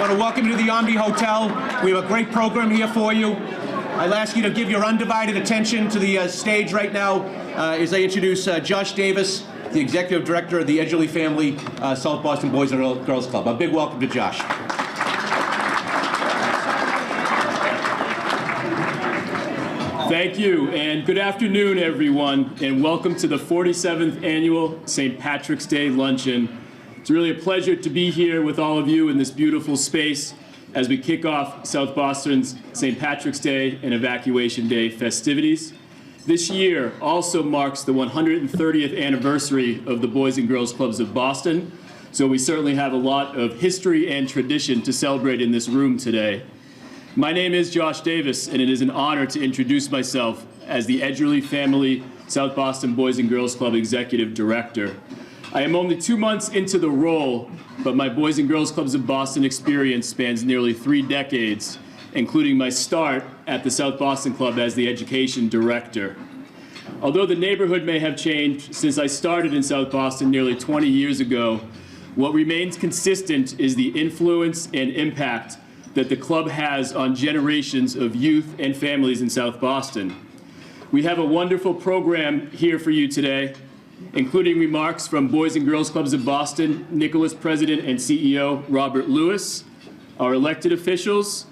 want to welcome you to the Omni Hotel. We have a great program here for you. I'll ask you to give your undivided attention to the stage right now as I introduce Josh Davis, the Executive Director of the Edgerly Family South Boston Boys and Girls Club. A big welcome to Josh. Thank you, and good afternoon, everyone, and welcome to the 47th Annual St. Patrick's Day Luncheon. It's really a pleasure to be here with all of you in this beautiful space as we kick off South Boston's St. Patrick's Day and Evacuation Day festivities. This year also marks the 130th anniversary of the Boys and Girls Clubs of Boston, so we certainly have a lot of history and tradition to celebrate in this room today. My name is Josh Davis, and it is an honor to introduce myself as the Edgerly Family South Boston Boys and Girls Club Executive Director. I am only 2 months into the role, but my Boys and Girls Clubs of Boston experience spans nearly 3 decades, including my start at the South Boston Club as the Education Director. Although the neighborhood may have changed since I started in South Boston nearly 20 years ago, what remains consistent is the influence and impact that the club has on generations of youth and families in South Boston. We have a wonderful program here for you today, including remarks from Boys and Girls Clubs of Boston, Nicholas President and CEO Robert Lewis, our elected officials,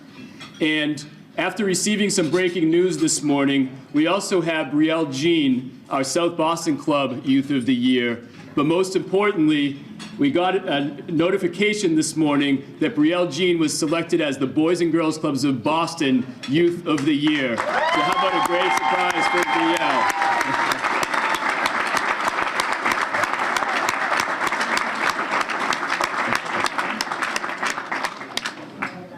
and after receiving some breaking news this morning, we also have Brielle Jean, our South Boston Club Youth of the Year. But most importantly, we got a notification this morning that Brielle Jean was selected as the Boys and Girls Clubs of Boston Youth of the Year. So how about a great surprise for Brielle?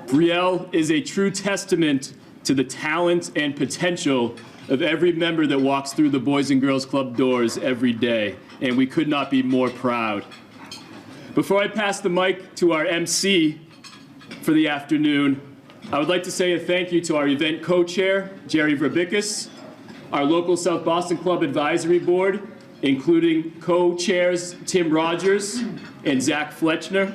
Brielle is a true testament to the talent and potential of every member that walks through the Boys and Girls Club doors every day, and we could not be more proud. Before I pass the mic to our MC for the afternoon, I would like to say a thank you to our event co-chair, Jerry Verbickus, our local South Boston Club Advisory Board, including co-chairs Tim Rogers and Zach Fletchner.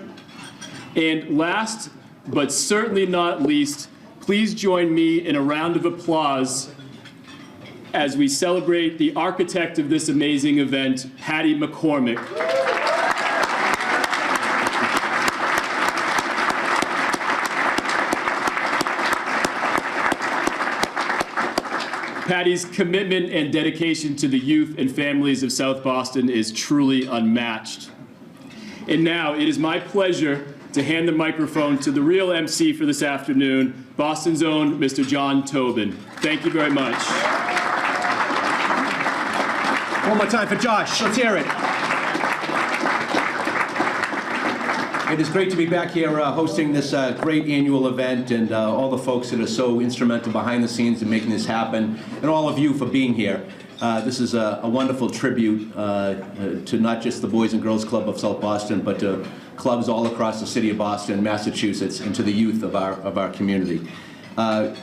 And last, but certainly not least, please join me in a round of applause as we celebrate the architect of this amazing event, Patty McCormick. Patty's commitment and dedication to the youth and families of South Boston is truly unmatched. And now it is my pleasure to hand the microphone to the real MC for this afternoon, Boston's own Mr. John Tobin. Thank you very much. One more time for Josh. Let's hear it. It is great to be back here hosting this great annual event, and all the folks that are so instrumental behind the scenes in making this happen, and all of you for being here. This is a wonderful tribute to not just the Boys and Girls Club of South Boston, but to clubs all across the city of Boston, Massachusetts, and to the youth of our community.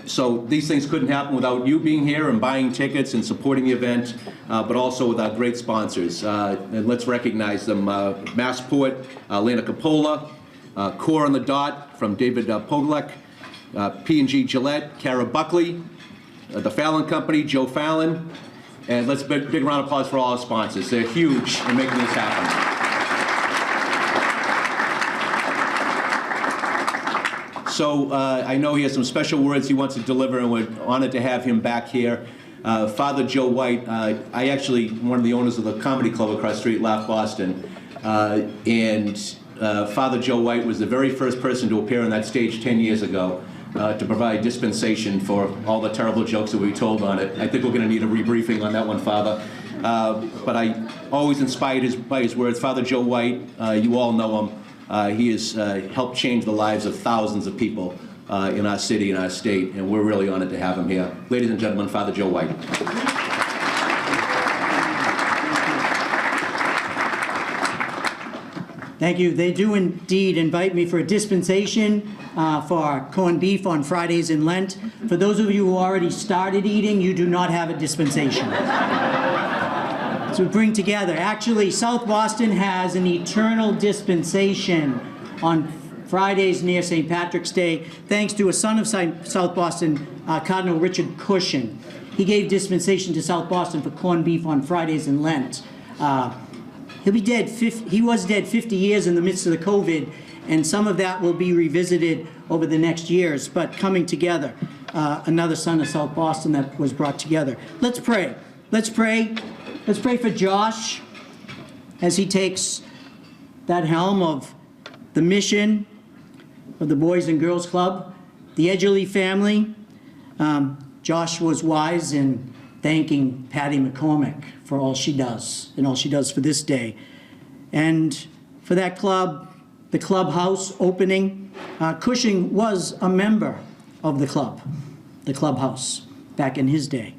So these things couldn't happen without you being here and buying tickets and supporting the event, but also with our great sponsors. And let's recognize them. Massport, Lana Capola, Core on the Dot from David Podolek, P&G Gillette, Kara Buckley, the Fallon Company, Joe Fallon, and let's big round of applause for all our sponsors. They're huge in making this happen. So I know he has some special words he wants to deliver, and we're honored to have him back here. Father Joe White, I actually one of the owners of the comedy club across the street, Laugh Boston, and Father Joe White was the very first person to appear on that stage 10 years ago to provide dispensation for all the terrible jokes that we told on it. I think we're going to need a rebriefing on that one, Father. But I always inspired by his words. Father Joe White, you all know him. He has helped change the lives of thousands of people in our city and our state, and we're really honored to have him here. Ladies and gentlemen, Father Joe White. Thank you. They do indeed invite me for a dispensation for our corned beef on Fridays in Lent. For those of you who already started eating, you do not have a dispensation. To bring together, actually, South Boston has an eternal dispensation on Fridays near St. Patrick's Day, thanks to a son of South Boston, Cardinal Richard Cushing. He gave dispensation to South Boston for corned beef on Fridays in Lent. He'll be dead. He was dead 50 years in the midst of the COVID, and some of that will be revisited over the next years, but coming together. Another son of South Boston that was brought together. Let's pray. Let's pray. Let's pray for Josh as he takes that helm of the mission of the Boys and Girls Club, the Edgerly family. Josh was wise in thanking Patty McCormick for all she does and all she does for this day. And for that club, the clubhouse opening, Cushing was a member of the clubhouse back in his day.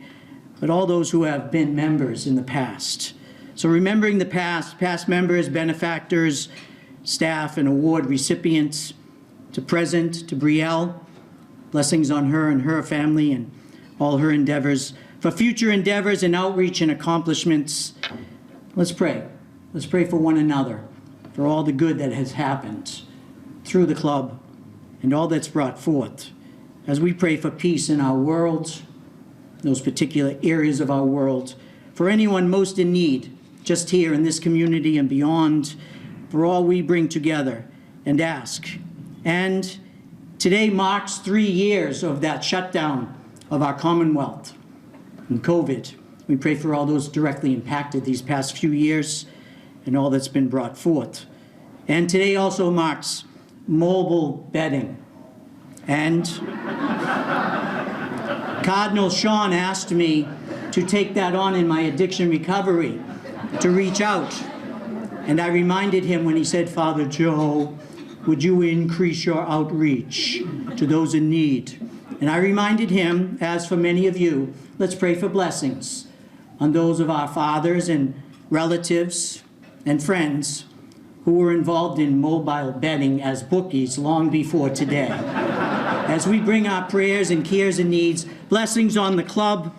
But all those who have been members in the past. So remembering the past members, benefactors, staff, and award recipients, to present, to Brielle, blessings on her and her family and all her endeavors. For future endeavors and outreach and accomplishments, let's pray. Let's pray for one another, for all the good that has happened through the club and all that's brought forth. As we pray for peace in our world, those particular areas of our world, for anyone most in need, just here in this community and beyond, for all we bring together and ask. And today marks 3 years of that shutdown of our Commonwealth and COVID. We pray for all those directly impacted these past few years and all that's been brought forth. And today also marks mobile bedding. And Cardinal Sean asked me to take that on in my addiction recovery, to reach out. And I reminded him when he said, Father Joe, would you increase your outreach to those in need? And I reminded him, as for many of you, let's pray for blessings on those of our fathers and relatives and friends who were involved in mobile bedding as bookies long before today. As we bring our prayers and cares and needs, blessings on the club,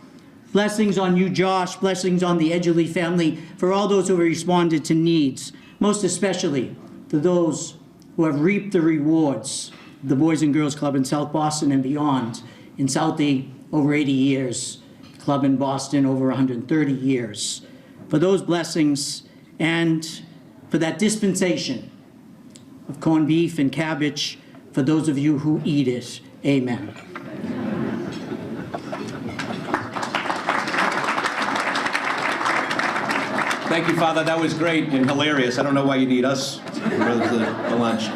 blessings on you, Josh, blessings on the Edgerly family, for all those who have responded to needs, most especially to those who have reaped the rewards of the Boys and Girls Club in South Boston and beyond. In Southie, over 80 years. Club in Boston, over 130 years. For those blessings and for that dispensation of corned beef and cabbage for those of you who eat it. Amen. Thank you, Father. That was great and hilarious. I don't know why you need us for the lunch.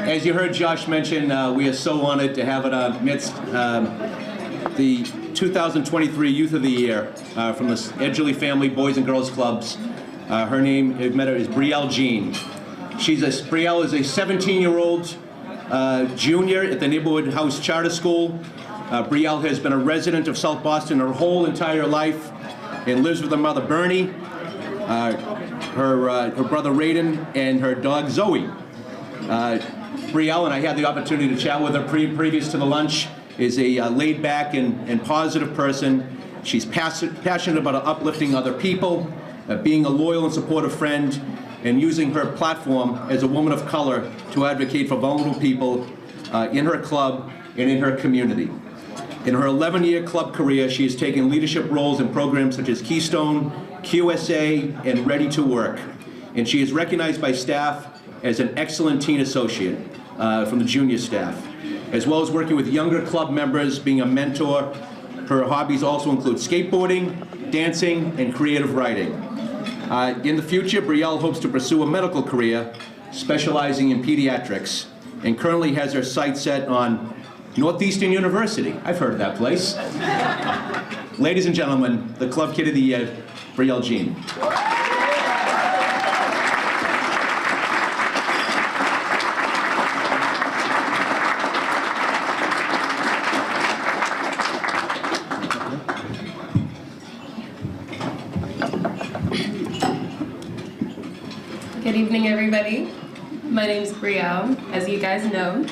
As you heard Josh mention, we are so honored to have in our midst the 2023 Youth of the Year from the Edgerly Family Boys and Girls Clubs. Her name, you've met her, is Brielle Jean. Brielle is a 17-year-old junior at the Neighborhood House Charter School. Brielle has been a resident of South Boston her whole entire life and lives with her mother Bernie, her brother Raiden, and her dog Zoe. Brielle, and I had the opportunity to chat with her previous to the lunch, is a laid-back and positive person. She's passionate about uplifting other people, being a loyal and supportive friend, and using her platform as a woman of color to advocate for vulnerable people in her club and in her community. In her 11-year club career, she has taken leadership roles in programs such as Keystone, QSA, and Ready to Work. And she is recognized by staff as an excellent teen associate from the junior staff, as well as working with younger club members, being a mentor. Her hobbies also include skateboarding, dancing, and creative writing. In the future, Brielle hopes to pursue a medical career specializing in pediatrics, and currently has her sights set on Northeastern University. I've heard of that place. Ladies and gentlemen, the Club Kid of the Year, Brielle Jean. Good evening, everybody. My name's Brielle, as you guys know.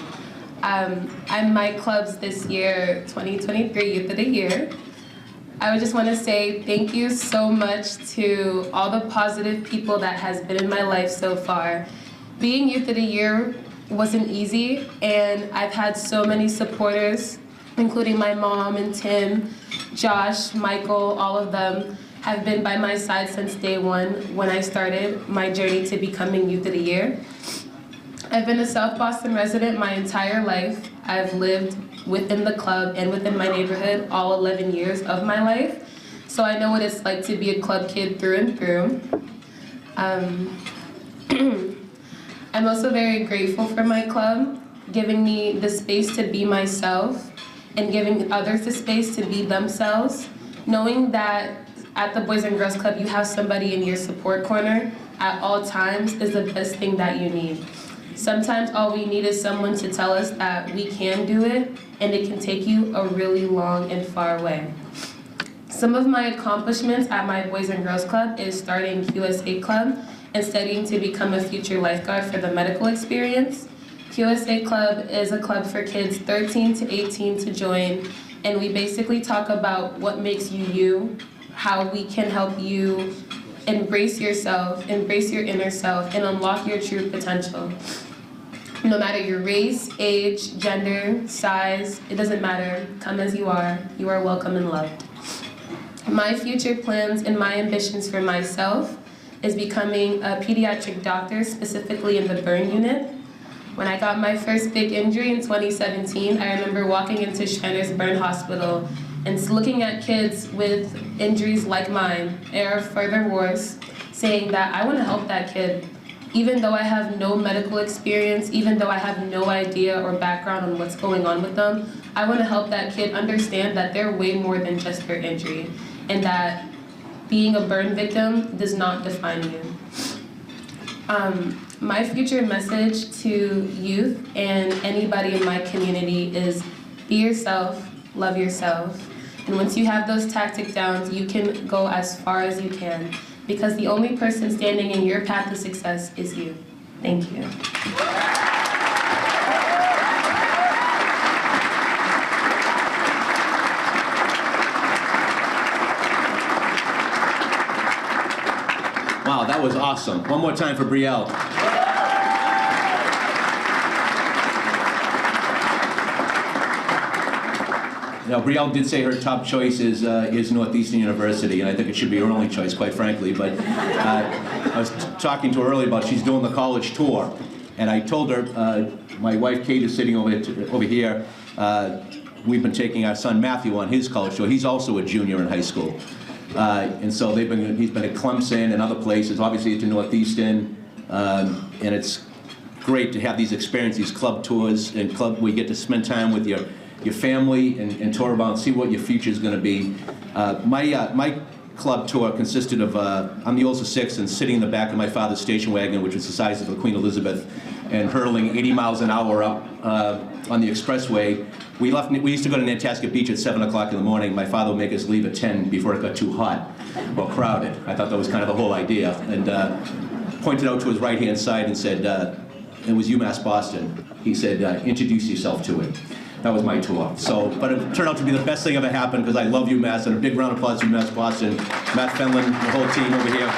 I'm my club's this year 2023 Youth of the Year. I would just want to say thank you so much to all the positive people that has been in my life so far. Being Youth of the Year wasn't easy, and I've had so many supporters, including my mom and Tim, Josh, Michael, all of them have been by my side since day one when I started my journey to becoming Youth of the Year. I've been a South Boston resident my entire life. I've lived within the club and within my neighborhood all 11 years of my life. So I know what it's like to be a club kid through and through. I'm also very grateful for my club, giving me the space to be myself and giving others the space to be themselves. Knowing that at the Boys and Girls Club you have somebody in your support corner at all times is the best thing that you need. Sometimes all we need is someone to tell us that we can do it, and it can take you a really long and far way. Some of my accomplishments at my Boys and Girls Club is starting QSA Club and studying to become a future lifeguard for the medical experience. QSA Club is a club for kids 13 to 18 to join, and we basically talk about what makes you you, how we can help you embrace yourself, embrace your inner self, and unlock your true potential. No matter your race, age, gender, size, it doesn't matter. Come as you are welcome and loved. My future plans and my ambitions for myself is becoming a pediatric doctor, specifically in the burn unit. When I got my first big injury in 2017, I remember walking into Shriners Burn Hospital and looking at kids with injuries like mine, or further worse, saying that I want to help that kid. Even though I have no medical experience, even though I have no idea or background on what's going on with them, I want to help that kid understand that they're way more than just their injury, and that being a burn victim does not define you. My future message to youth and anybody in my community is be yourself, love yourself. And once you have those tactics down, you can go as far as you can, because the only person standing in your path to success is you. Thank you. Wow, that was awesome. One more time for Brielle. Now, Brielle did say her top choice is Northeastern University, and I think it should be her only choice, quite frankly. But I was talking to her earlier about she's doing the college tour, and I told her, my wife Kate is sitting over here. We've been taking our son Matthew on his college tour. He's also a junior in high school, and so he's been at Clemson and other places, obviously to Northeastern, and it's great to have these experiences, these club tours and club where you get to spend time with your family and tour about and see what your future is going to be. My club tour consisted of, I'm the oldest of six, and sitting in the back of my father's station wagon, which was the size of the Queen Elizabeth, and hurtling 80 miles an hour up on the expressway. We used to go to Nantasket Beach at 7 o'clock in the morning. My father would make us leave at 10 before it got too hot or crowded. I thought that was kind of the whole idea. And pointed out to his right-hand side and said, it was UMass Boston. He said, introduce yourself to it. That was my tour. So, but it turned out to be the best thing ever happened, because I love UMass, and a big round of applause to UMass Boston, Matt Fenlon, the whole team over here.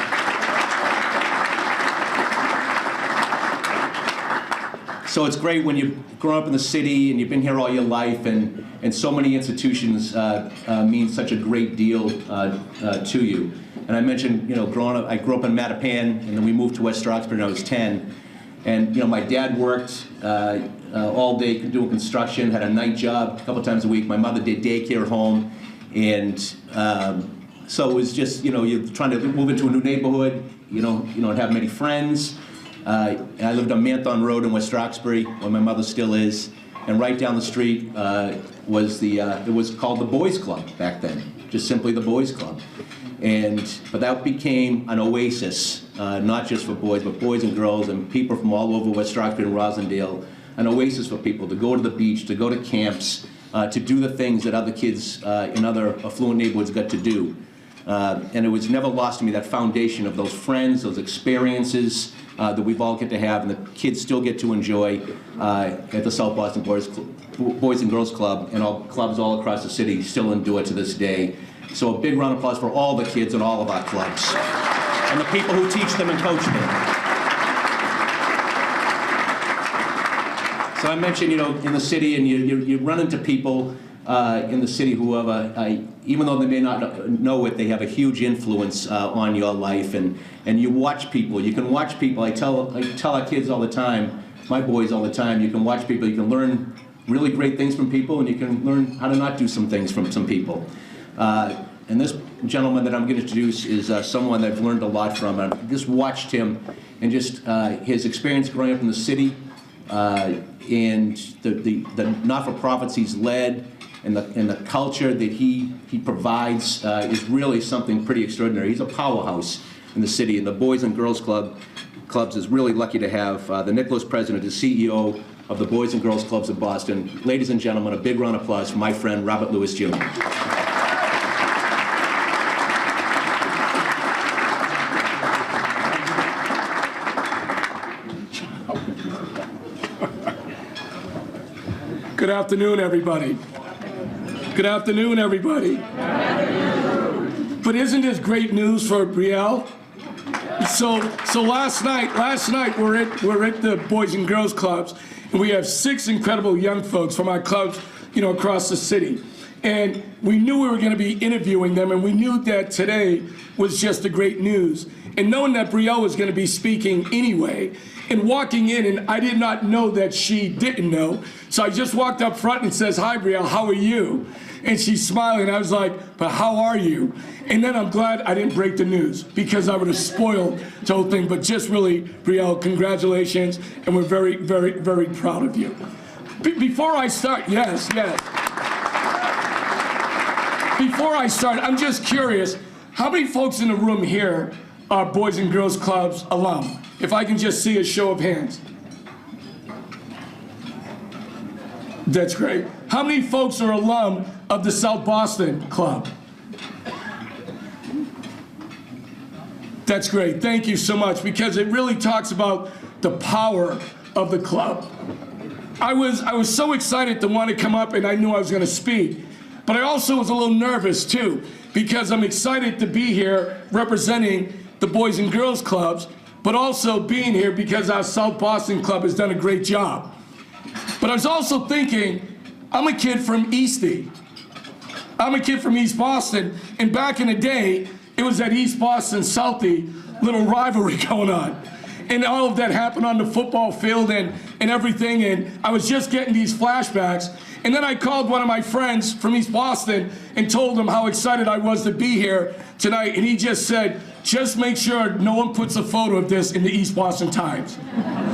So it's great when you grow up in the city and you've been here all your life, and so many institutions mean such a great deal to you. And I mentioned, growing up, I grew up in Mattapan, and then we moved to West Roxbury when I was 10. And my dad worked all day doing construction, had a night job a couple times a week. My mother did daycare at home, and so it was just you're trying to move into a new neighborhood. You don't have many friends. And I lived on Manthon Road in West Roxbury, where my mother still is, and right down the street was it was called the Boys Club back then, just simply the Boys Club. But that became an oasis, not just for boys, but boys and girls and people from all over West Roxbury and Rosendale, an oasis for people to go to the beach, to go to camps, to do the things that other kids in other affluent neighborhoods got to do. And it was never lost to me, that foundation of those friends, those experiences that we've all get to have, and the kids still get to enjoy at the South Boston Boys and Girls Club, and all clubs all across the city still endure to this day. So a big round of applause for all the kids in all of our clubs, and the people who teach them and coach them. So I mentioned, in the city, and you run into people in the city who have even though they may not know it, they have a huge influence on your life, and you watch people. You can watch people. I tell our kids all the time, my boys all the time, you can watch people. You can learn really great things from people, and you can learn how to not do some things from some people. And this gentleman that I'm going to introduce is someone that I've learned a lot from. I've just watched him and just his experience growing up in the city, and the not-for-profits he's led, and the culture that he provides is really something pretty extraordinary. He's a powerhouse in the city, and the Boys and Girls Clubs is really lucky to have the Nicholas president, the CEO of the Boys and Girls Clubs of Boston. Ladies and gentlemen, a big round of applause for my friend Robert Lewis Jr. Good afternoon, everybody. Good afternoon, everybody. But isn't this great news for Brielle? So last night we're at the Boys and Girls Clubs, and we have 6 incredible young folks from our clubs, across the city. And we knew we were going to be interviewing them, and we knew that today was just the great news. And knowing that Brielle was going to be speaking anyway, and walking in, and I did not know that she didn't know, so I just walked up front and says, "Hi, Brielle, how are you?" And she's smiling. I was like, "But how are you?" And then I'm glad I didn't break the news, because I would have spoiled the whole thing. But just really, Brielle, congratulations, and we're very, very, very proud of you. Before I start, yes. Before I start, I'm just curious, how many folks in the room here are Boys and Girls Clubs alum? If I can just see a show of hands. That's great. How many folks are alum of the South Boston Club? That's great. Thank you so much, because it really talks about the power of the club. I was so excited to want to come up, and I knew I was going to speak, but I also was a little nervous too, because I'm excited to be here representing the Boys and Girls Clubs, but also being here because our South Boston Club has done a great job. But I was also thinking, I'm a kid from Eastie. I'm a kid from East Boston, and back in the day, it was that East Boston Southie little rivalry going on. And all of that happened on the football field and everything, and I was just getting these flashbacks. And then I called one of my friends from East Boston and told him how excited I was to be here tonight, and he just said, "Just make sure no one puts a photo of this in the East Boston Times."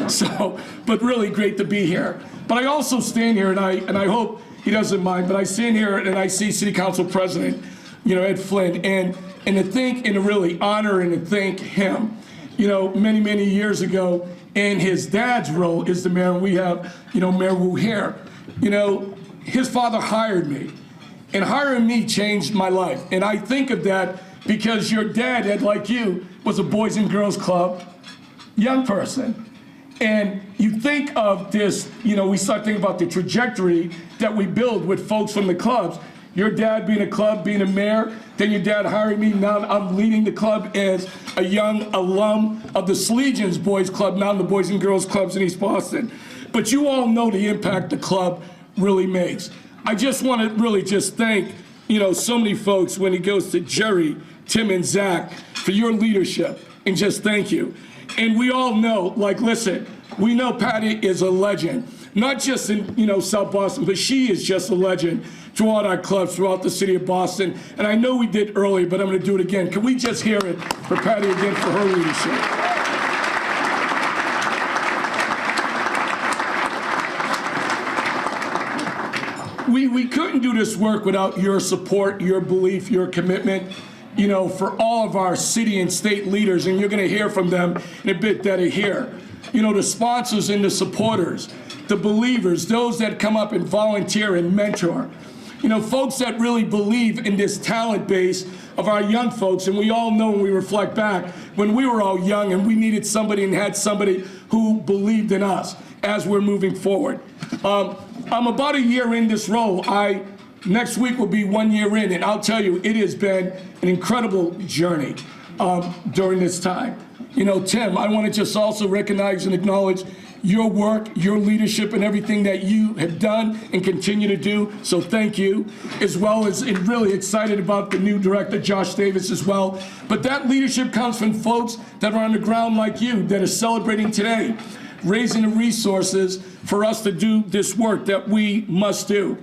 So, but really great to be here. But I also stand here, and I hope he doesn't mind, but I stand here and I see City Council President, Ed Flynn, and to think and to really honor and to thank him. Many, many years ago, in his dad's role as the mayor, we have, Mayor Wu here. His father hired me, and hiring me changed my life. And I think of that because your dad, Ed, like you, was a Boys and Girls Club young person. And you think of this, we start thinking about the trajectory that we build with folks from the clubs. Your dad being a club, being a mayor, then your dad hiring me. Now I'm leading the club as a young alum of the Slegians Boys Club, now the Boys and Girls Clubs in East Boston. But you all know the impact the club really makes. I just want to really just thank, so many folks when it goes to Jerry, Tim, and Zach for your leadership, and just thank you. And we all know, listen, we know Patty is a legend, not just in, South Boston, but she is just a legend throughout our clubs, throughout the city of Boston. And I know we did earlier, but I'm going to do it again. Can we just hear it for Patty again for her leadership? We couldn't do this work without your support, your belief, your commitment, for all of our city and state leaders, and you're going to hear from them in a bit that are here. The sponsors and the supporters, the believers, those that come up and volunteer and mentor. Folks that really believe in this talent base of our young folks, and we all know when we reflect back, when we were all young and we needed somebody and had somebody who believed in us as we're moving forward. I'm about a year in this role. Next week will be 1 year in, and I'll tell you, it has been an incredible journey during this time. Tim, I want to just also recognize and acknowledge your work, your leadership, and everything that you have done and continue to do. So thank you, as well as and really excited about the new director, Josh Davis, as well. But that leadership comes from folks that are on the ground like you, that are celebrating today, raising the resources for us to do this work that we must do.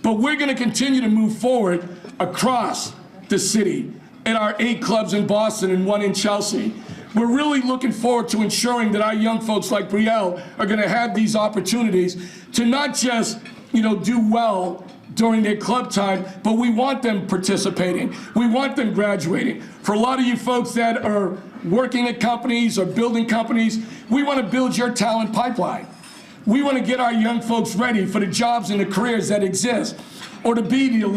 But we're going to continue to move forward across the city at our 8 clubs in Boston and 1 in Chelsea. We're really looking forward to ensuring that our young folks like Brielle are going to have these opportunities to not just, do well during their club time, but we want them participating. We want them graduating. For a lot of you folks that are working at companies or building companies, we want to build your talent pipeline. We want to get our young folks ready for the jobs and the careers that exist, or to be the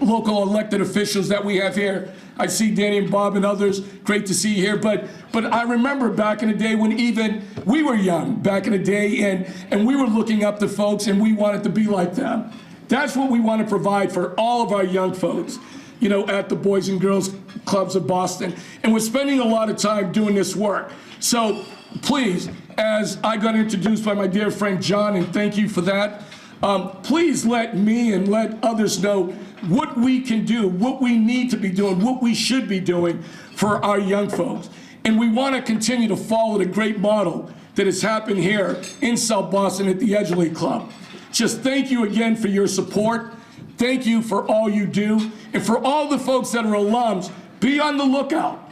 local elected officials that we have here. I see Danny and Bob and others, great to see you here, but I remember back in the day when even we were young back in the day, and we were looking up to folks and we wanted to be like them. That's what we want to provide for all of our young folks, at the Boys and Girls Clubs of Boston. And we're spending a lot of time doing this work. So please, as I got introduced by my dear friend John, and thank you for that, please let me and let others know what we can do, what we need to be doing, what we should be doing for our young folks. And we want to continue to follow the great model that has happened here in South Boston at the Edgerly Club. Just thank you again for your support. Thank you for all you do. And for all the folks that are alums, be on the lookout.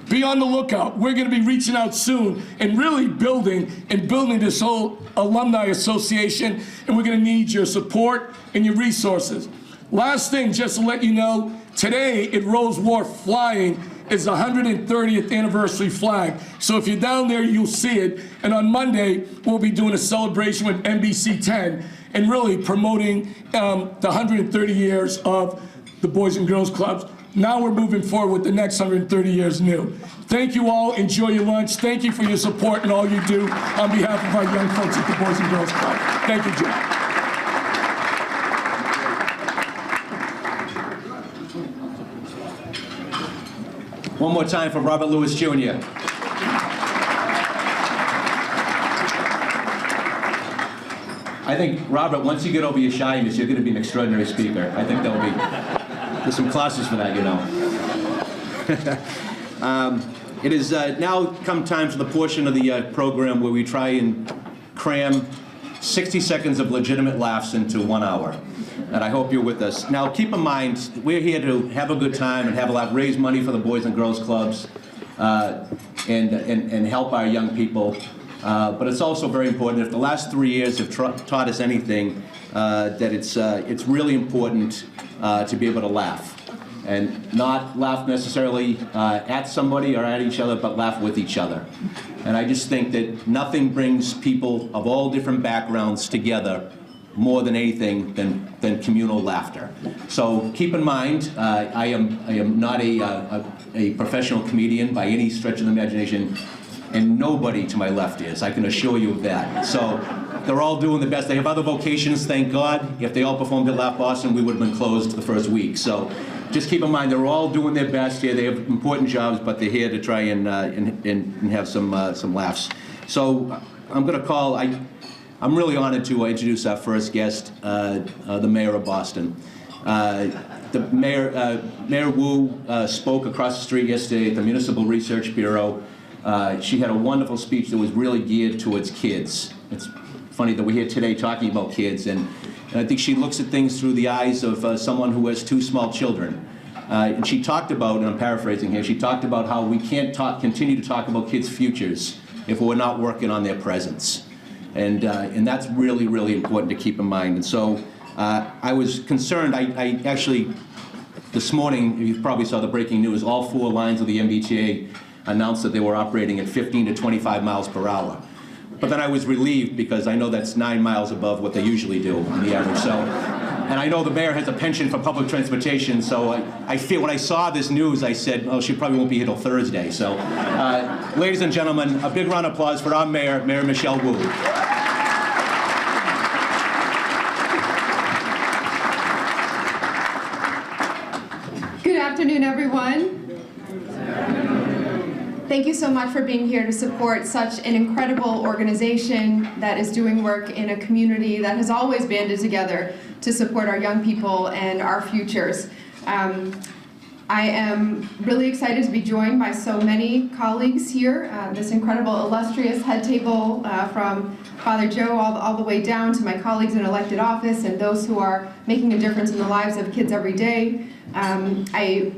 Be on the lookout. We're going to be reaching out soon and really building this whole alumni association, and we're going to need your support and your resources. Last thing, just to let you know, today at Rose Wharf Flying is the 130th anniversary flag. So if you're down there, you'll see it. And on Monday, we'll be doing a celebration with NBC 10 and really promoting the 130 years of the Boys and Girls Clubs. Now we're moving forward with the next 130 years new. Thank you all. Enjoy your lunch. Thank you for your support and all you do on behalf of our young folks at the Boys and Girls Club. Thank you, John. One more time for Robert Lewis Jr. I think, Robert, once you get over your shyness, you're going to be an extraordinary speaker. I think there's some classes for that, It is now come time for the portion of the program where we try and cram 60 seconds of legitimate laughs into 1 hour. And I hope you're with us. Now, keep in mind, we're here to have a good time and have a laugh, raise money for the Boys and Girls Clubs, and help our young people. But it's also very important, if the last 3 years have taught us anything, that it's really important to be able to laugh. And not laugh necessarily at somebody or at each other, but laugh with each other. And I just think that nothing brings people of all different backgrounds together more than anything than communal laughter. So keep in mind, I am not a professional comedian by any stretch of the imagination, and nobody to my left is. I can assure you of that. So they're all doing the best. They have other vocations, thank God. If they all performed at Laugh Boston, we would have been closed the first week. So just keep in mind, they're all doing their best here. They have important jobs, but they're here to try and have some laughs. So I'm going to call. I'm really honored to introduce our first guest, the Mayor of Boston. The Mayor Wu spoke across the street yesterday at the Municipal Research Bureau. She had a wonderful speech that was really geared towards kids. It's funny that we're here today talking about kids, and I think she looks at things through the eyes of someone who has 2 small children. And she talked about, and I'm paraphrasing here, she talked about how we can't continue to talk about kids' futures if we're not working on their presents. And that's really, really important to keep in mind. And so I was concerned. I actually, this morning, you probably saw the breaking news, all 4 lines of the MBTA announced that they were operating at 15 to 25 miles per hour. But then I was relieved because I know that's 9 miles above what they usually do on the average. So, and I know the mayor has a penchant for public transportation, so I feel when I saw this news, I said, oh, she probably won't be here till Thursday. So, ladies and gentlemen, a big round of applause for our mayor, Mayor Michelle Wu. Good afternoon, everyone. Thank you so much for being here to support such an incredible organization that is doing work in a community that has always banded together to support our young people and our futures. I am really excited to be joined by so many colleagues here, this incredible illustrious head table from Father Joe all the way down to my colleagues in elected office and those who are making a difference in the lives of kids every day. I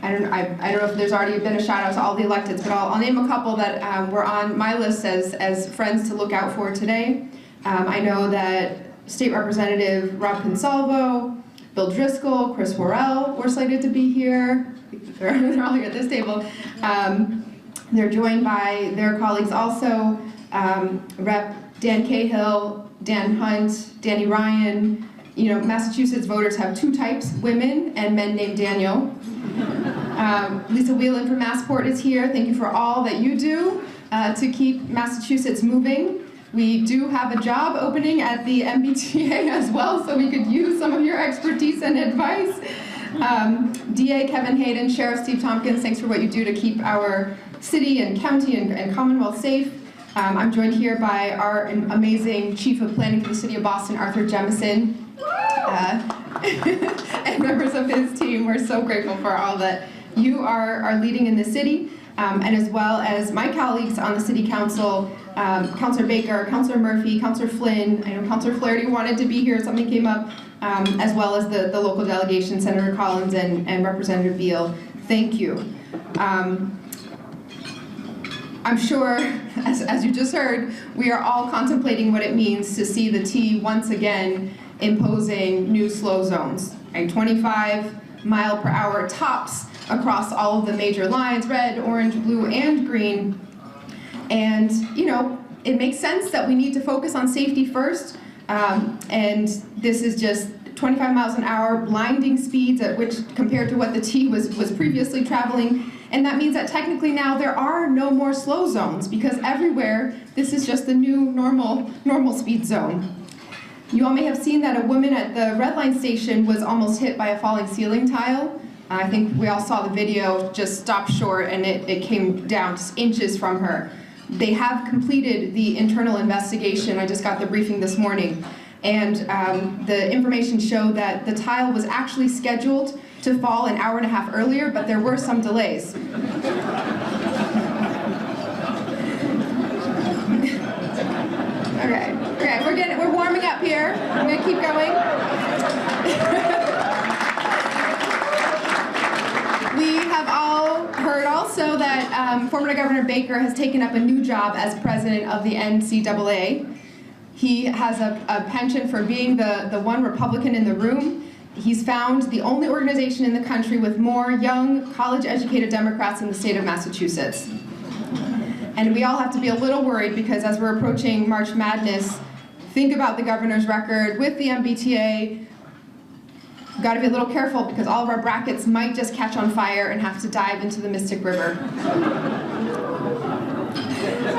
don't know if there's already been a shout out to all the electeds, but I'll name a couple that were on my list as friends to look out for today. I know that State Representative Rob Consalvo, Bill Driscoll, Chris Worrell were slated to be here. They're all here at this table. They're joined by their colleagues also, Rep. Dan Cahill, Dan Hunt, Danny Ryan. You know, Massachusetts voters have two types, women and men named Daniel. Lisa Whelan from Massport is here. Thank you for all that you do to keep Massachusetts moving. We do have a job opening at the MBTA as well, so we could use some of your expertise and advice. DA Kevin Hayden, Sheriff Steve Tompkins, thanks for what you do to keep our city and county and Commonwealth safe. I'm joined here by our amazing Chief of Planning for the City of Boston, Arthur Jemison, and members of his team. We're so grateful for all that you are leading in the city, and as well as my colleagues on the City Council, Councilor Baker, Councilor Murphy, Councilor Flynn. I know Councilor Flaherty wanted to be here, something came up, as well as the local delegation, Senator Collins and Representative Beal. Thank you. I'm sure, as you just heard, we are all contemplating what it means to see the T once again imposing new slow zones, right? 25-mile-per-hour tops across all of the major lines, red, orange, blue, and green. And, you know, it makes sense that we need to focus on safety first, and this is just 25 miles an hour, blinding speeds at which compared to what the T was previously traveling. And that means that technically now there are no more slow zones because everywhere this is just the new normal speed zone. You all may have seen that a woman at the red line station was almost hit by a falling ceiling tile. I think we all saw the video, just stopped short and it came down just inches from her. They have completed the internal investigation. I just got the briefing this morning. And the information showed that the tile was actually scheduled to fall an hour and a half earlier, but there were some delays. Okay, we're warming up here. I'm gonna keep going. We have all heard also that former Governor Baker has taken up a new job as president of the NCAA. He has a penchant for being the one Republican in the room. He's found the only organization in the country with more young, college-educated Democrats in the state of Massachusetts. And we all have to be a little worried because as we're approaching March Madness, think about the governor's record with the MBTA. Got to be a little careful because all of our brackets might just catch on fire and have to dive into the Mystic River.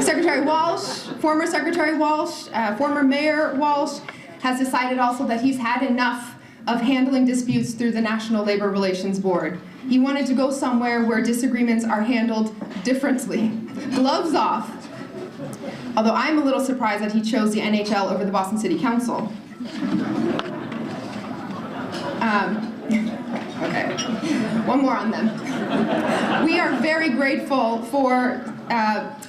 Secretary Walsh, former Secretary Walsh, former Mayor Walsh has decided also that he's had enough of handling disputes through the National Labor Relations Board. He wanted to go somewhere where disagreements are handled differently. Gloves off. Although I'm a little surprised that he chose the NHL over the Boston City Council. Okay, one more on them. We are very grateful for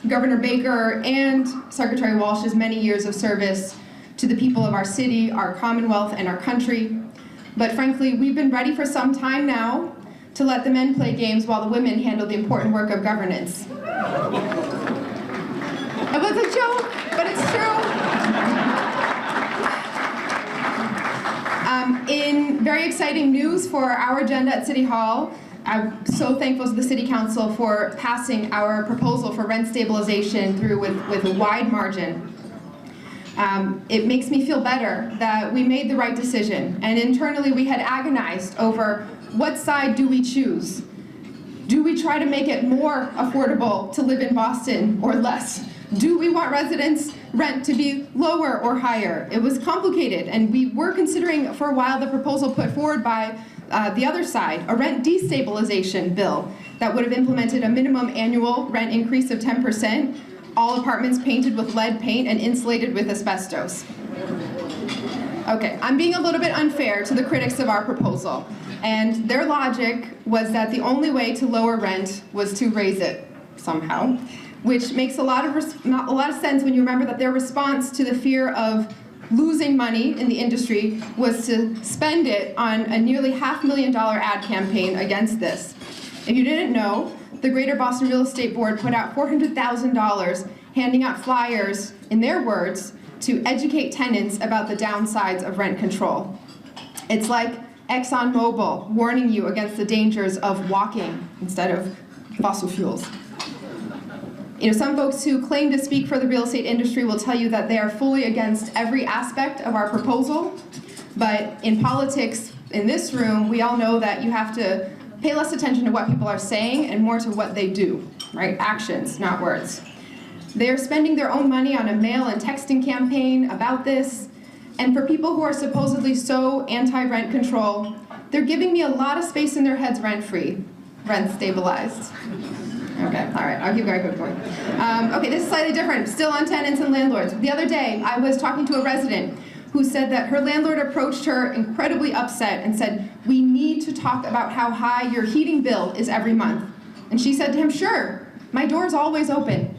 Governor Baker and Secretary Walsh's many years of service to the people of our city, our Commonwealth, and our country. But frankly, we've been ready for some time now to let the men play games while the women handle the important work of governance. It was a joke, but it's true. In very exciting news for our agenda at City Hall, I'm so thankful to the City Council for passing our proposal for rent stabilization through with a wide margin. It makes me feel better that we made the right decision, and internally we had agonized over what side do we choose? Do we try to make it more affordable to live in Boston or less? Do we want residents' rent to be lower or higher? It was complicated, and we were considering for a while the proposal put forward by the other side, a rent destabilization bill. that would have implemented a minimum annual rent increase of 10%, all apartments painted with lead paint and insulated with asbestos. Okay, I'm being a little bit unfair to the critics of our proposal, and their logic was that the only way to lower rent was to raise it somehow, which makes a lot of sense when you remember that their response to the fear of losing money in the industry was to spend it on a nearly $500,000 ad campaign against this. If you didn't know, the Greater Boston Real Estate Board put out $400,000 handing out flyers, in their words, to educate tenants about the downsides of rent control. It's like ExxonMobil warning you against the dangers of walking instead of fossil fuels. You know, some folks who claim to speak for the real estate industry will tell you that they are fully against every aspect of our proposal, but in politics, in this room, we all know that you have to pay less attention to what people are saying and more to what they do, right? Actions, not words. They are spending their own money on a mail and texting campaign about this, and for people who are supposedly so anti-rent control, they're giving me a lot of space in their heads rent-free, rent stabilized. Okay, all right, I'll keep going quickly. Okay, this is slightly different, still on tenants and landlords. The other day, I was talking to a resident who said that her landlord approached her incredibly upset and said, "We need to talk about how high your heating bill is every month." And she said to him, "Sure, my door's always open."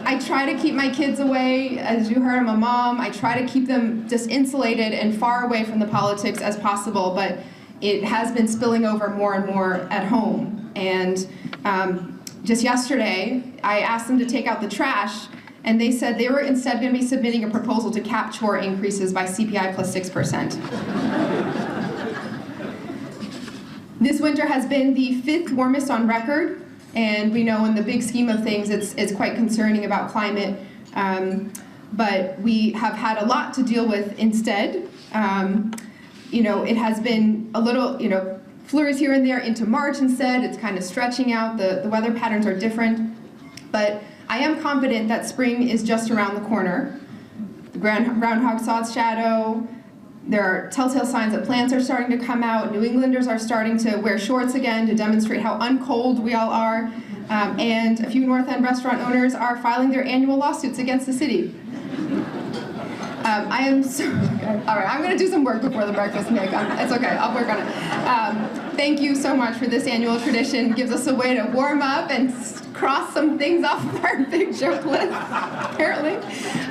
I try to keep my kids away. As you heard, I'm a mom. I try to keep them just insulated and far away from the politics as possible, but it has been spilling over more and more at home. And just yesterday, I asked them to take out the trash, and they said they were instead going to be submitting a proposal to cap chore increases by CPI plus 6%. This winter has been the 5th warmest on record, and we know in the big scheme of things it's quite concerning about climate, but we have had a lot to deal with instead. You know, it has been a little, you know, flurries here and there into March instead. It's kind of stretching out. The weather patterns are different. But I am confident that spring is just around the corner. The groundhog saw its shadow. There are telltale signs that plants are starting to come out. New Englanders are starting to wear shorts again to demonstrate how uncold we all are. And a few North End restaurant owners are filing their annual lawsuits against the city. I am so, okay. All right, I'm going to do some work before the breakfast, Nick. It's okay, I'll work on it. Thank you so much for this annual tradition. It gives us a way to warm up and cross some things off of our big joke list, apparently.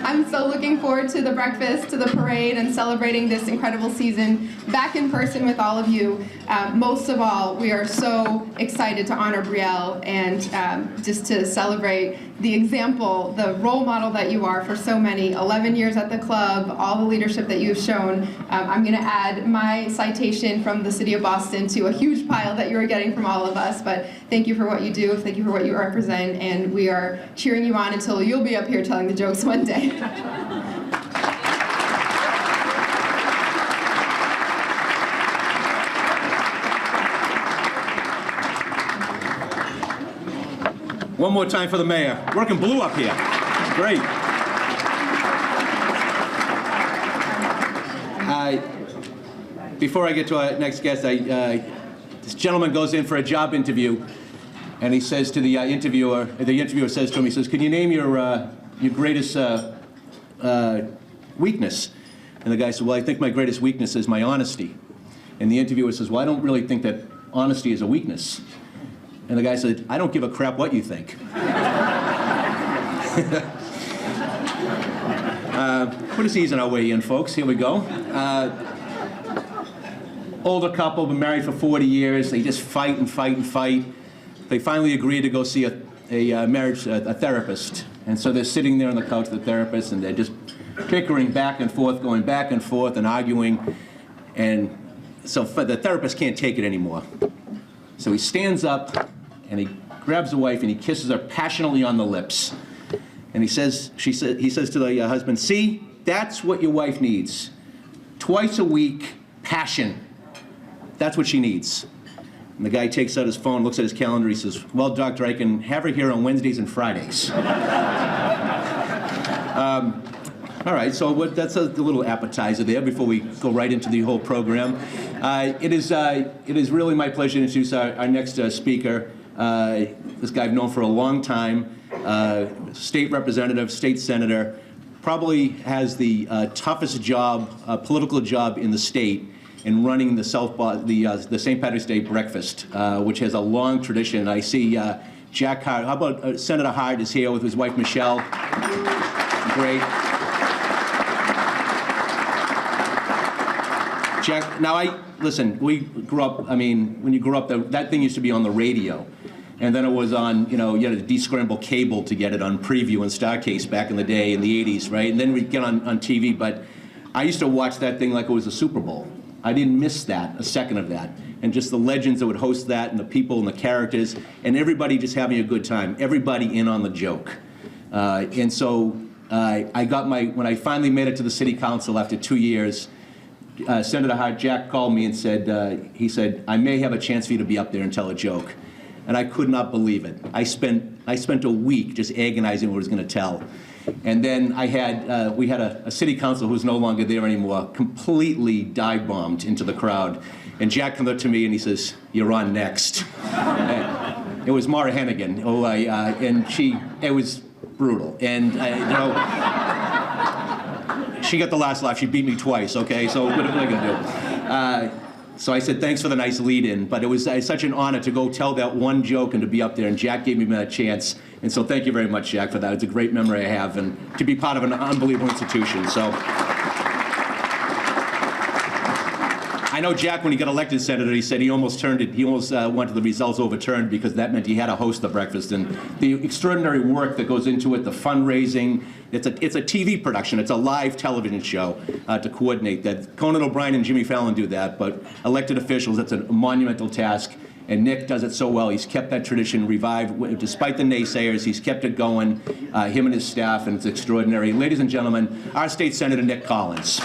I'm so looking forward to the breakfast, to the parade, and celebrating this incredible season back in person with all of you. Most of all, we are so excited to honor Brielle and just to celebrate the example, the role model that you are for so many. 11 years at the club, all the leadership that you've shown. I'm going to add my citation from the City of Boston to a huge pile that you are getting from all of us, but thank you for what you do, thank you for what you represent, and we are cheering you on until you'll be up here telling the jokes one day. One more time for the mayor. Working blue up here. Great. Before I get to our next guest, this gentleman goes in for a job interview, and he says to the interviewer says to him, he says, "Can you name your greatest weakness?" And the guy said, "Well, I think my greatest weakness is my honesty." And the interviewer says, "Well, I don't really think that honesty is a weakness." And the guy said, "I don't give a crap what you think." Put us easing our way in, folks. Here we go. Older couple, been married for 40 years. They just fight and fight and fight. They finally agreed to go see a therapist. And so they're sitting there on the couch with the therapist, and they're just bickering back and forth, going back and forth and arguing. And so the therapist can't take it anymore. So he stands up, and he grabs the wife, and he kisses her passionately on the lips. And he says to the husband, "See, that's what your wife needs. Twice a week, passion. That's what she needs." And the guy takes out his phone, looks at his calendar, he says, "Well, doctor, I can have her here on Wednesdays and Fridays." All right, so that's a little appetizer there before we go right into the whole program. It is really my pleasure to introduce our next speaker. This guy I've known for a long time, state representative, state senator, probably has the toughest job, political job in the state in running the St. Patrick's Day breakfast, which has a long tradition. I see Jack Hart. How about Senator Hart is here with his wife Michelle. Great. Jack, now listen, we grew up, I mean, when you grew up, that thing used to be on the radio. And then it was on, you had to de-scramble cable to get it on Preview and Starcase back in the day, in the 80s, right? And then we'd get on TV, but I used to watch that thing like it was a Super Bowl. I didn't miss a second of that. And just the legends that would host that, and the people and the characters, and everybody just having a good time, everybody in on the joke. And so when I finally made it to the city council after 2 years, Senator Hart, Jack called me and said, he said, I may have a chance for you to be up there and tell a joke. And I could not believe it. I spent a week just agonizing what I was going to tell. And then we had a city council who's no longer there anymore, completely dive-bombed into the crowd. And Jack comes up to me and he says, "You're on next." It was Mara Hennigan, and it was brutal. And she got the last laugh. She beat me twice. Okay, so what am I going to do? So I said, thanks for the nice lead-in, but it was such an honor to go tell that one joke and to be up there, and Jack gave me that chance. And so thank you very much, Jack, for that. It's a great memory I have, and to be part of an unbelievable institution. So I know Jack, when he got elected senator, he said he almost wanted the results overturned because that meant he had to host the breakfast. And the extraordinary work that goes into it, the fundraising, it's a TV production. It's a live television show to coordinate that. Conan O'Brien and Jimmy Fallon do that, but elected officials, that's a monumental task. And Nick does it so well. He's kept that tradition revived. Despite the naysayers, he's kept it going, him and his staff, and it's extraordinary. Ladies and gentlemen, our state senator, Nick Collins.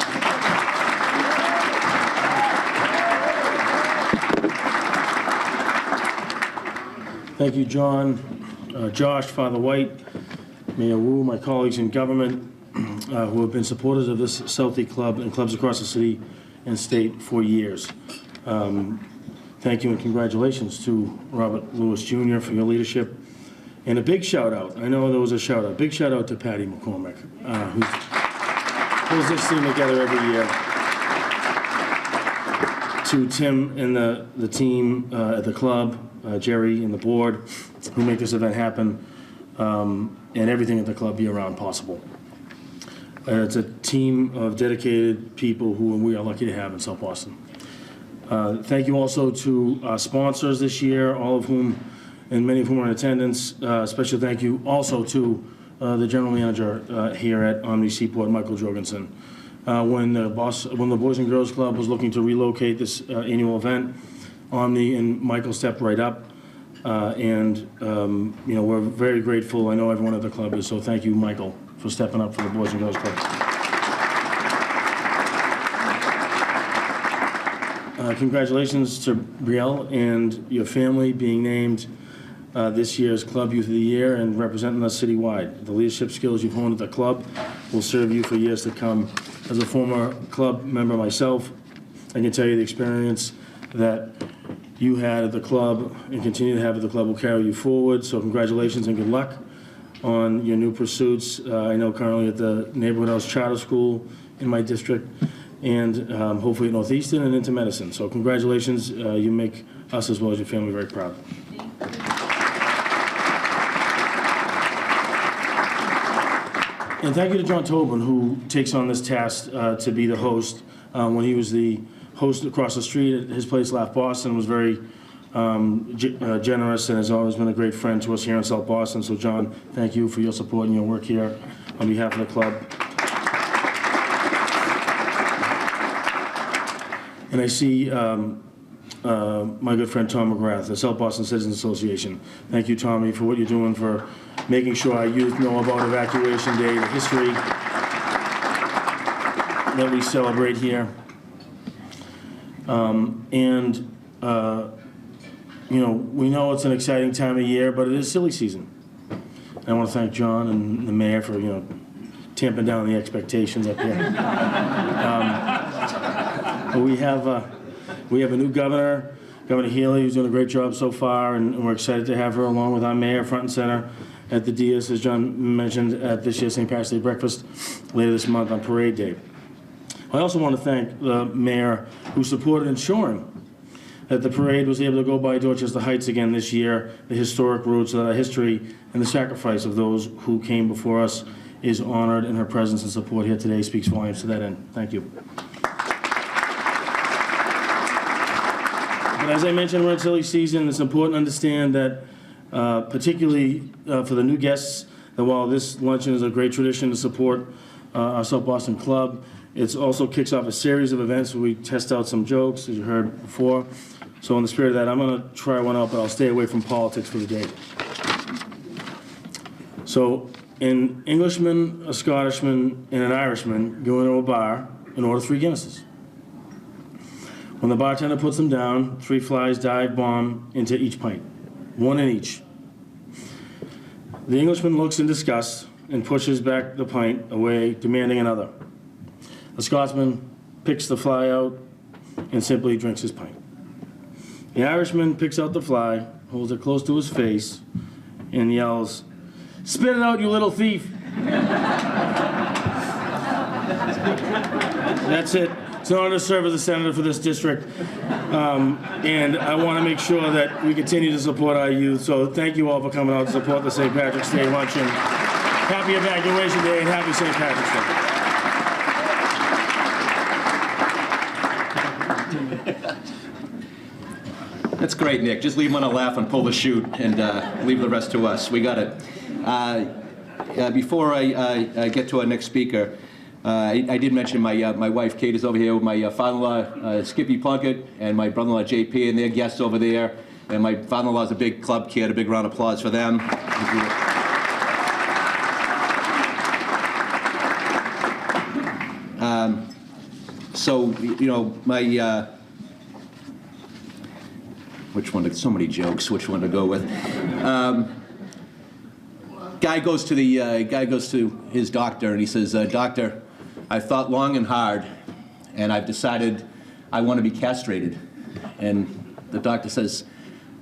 Thank you, John, Josh, Father White, Mayor Wu, my colleagues in government who have been supporters of this Southie Club and clubs across the city and state for years. Thank you and congratulations to Robert Lewis Jr. for your leadership. And a big shout out, I know there was a shout out, big shout out to Patty McCormick, who pulls this team together every year. To Tim and the team at the club, Jerry and the board, who make this event happen, and everything at the club year-round possible. It's a team of dedicated people who we are lucky to have in South Boston. Thank you also to our sponsors this year, all of whom, and many of whom are in attendance. Special thank you also to the general manager here at Omni Seaport, Michael Jorgensen. When the Boys and Girls Club was looking to relocate this annual event, Omni and Michael stepped right up, and we're very grateful. I know everyone at the club is, so thank you, Michael, for stepping up for the Boys and Girls Club. Congratulations to Brielle and your family being named this year's Club Youth of the Year and representing us citywide. The leadership skills you've honed at the club will serve you for years to come. As a former club member myself, I can tell you the experience that you had at the club and continue to have at the club will carry you forward. So congratulations and good luck on your new pursuits. I know currently at the Neighborhood House Charter School in my district, and hopefully at Northeastern and into medicine. So congratulations. You make us as well as your family very proud. And thank you to John Tobin, who takes on this task to be the host. When he was the host across the street at his place, Laugh Boston, was very generous and has always been a great friend to us here in South Boston. So John, thank you for your support and your work here on behalf of the club. And I see my good friend Tom McGrath, the South Boston Citizens Association. Thank you, Tommy, for what you're doing for making sure our youth know about Evacuation Day, the history that we celebrate here. We know it's an exciting time of year, but it is silly season. I want to thank John and the mayor for, tamping down the expectations up here. But we have a new governor, Governor Healy, who's doing a great job so far, and we're excited to have her along with our mayor front and center at the Diaz, as John mentioned, at this year's St. Patrick's Day breakfast later this month on Parade Day. I also want to thank the mayor who supported ensuring that the parade was able to go by Dorchester Heights again this year, the historic routes that our history and the sacrifice of those who came before us is honored, and her presence and support here today speaks volumes to that end. Thank you. But as I mentioned, we're in silly season. It's important to understand that, particularly for the new guests, that while this luncheon is a great tradition to support our South Boston Club, it also kicks off a series of events where we test out some jokes, as you heard before. So in the spirit of that, I'm going to try one out, but I'll stay away from politics for the day. So an Englishman, a Scottishman, and an Irishman go into a bar and order 3 Guinnesses. When the bartender puts them down, 3 flies dive bomb into each pint, 1 in each. The Englishman looks in disgust and pushes back the pint away, demanding another. The Scotsman picks the fly out and simply drinks his pint. The Irishman picks out the fly, holds it close to his face, and yells, "Spit it out, you little thief!" That's it. It's an honor to serve as a senator for this district, and I want to make sure that we continue to support our youth. So thank you all for coming out to support the St. Patrick's Day luncheon. Happy Evacuation Day and happy St. Patrick's Day. That's great, Nick. Just leave them on a laugh and pull the chute, and leave the rest to us. We got it. Before I get to our next speaker, I did mention my wife Kate is over here with my father-in-law Skippy Plunkett and my brother-in-law JP, and their guests over there. And my father-in-law is a big club kid. A big round of applause for them. So you know my. Which one? So many jokes. Which one to go with? Guy goes to his doctor and he says, "Doctor, I've thought long and hard, and I've decided I want to be castrated." And the doctor says,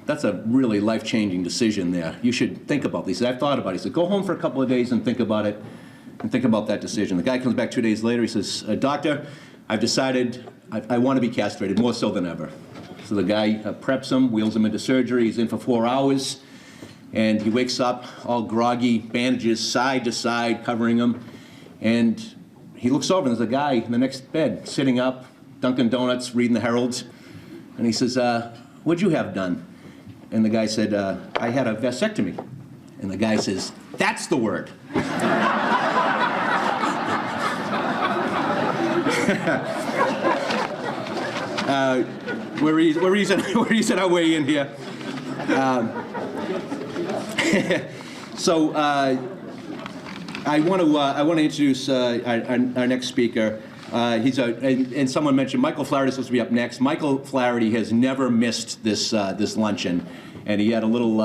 "That's a really life-changing decision there. You should think about this." He said, "I've thought about it." He said, "Go home for a couple of days and think about it, and think about that decision." The guy comes back 2 days later. He says, "Doctor, I've decided I want to be castrated more so than ever." So the guy preps him, wheels him into surgery. He's in for 4 hours, and he wakes up all groggy, bandages side to side covering him, and he looks over and there's a guy in the next bed sitting up, Dunkin' Donuts, reading the Herald, and he says, "What'd you have done?" And the guy said, "I had a vasectomy." And the guy says, "That's the word." We're using our way in here. So I want to introduce our next speaker. And someone mentioned Michael Flaherty is supposed to be up next. Michael Flaherty has never missed this luncheon, and he had a little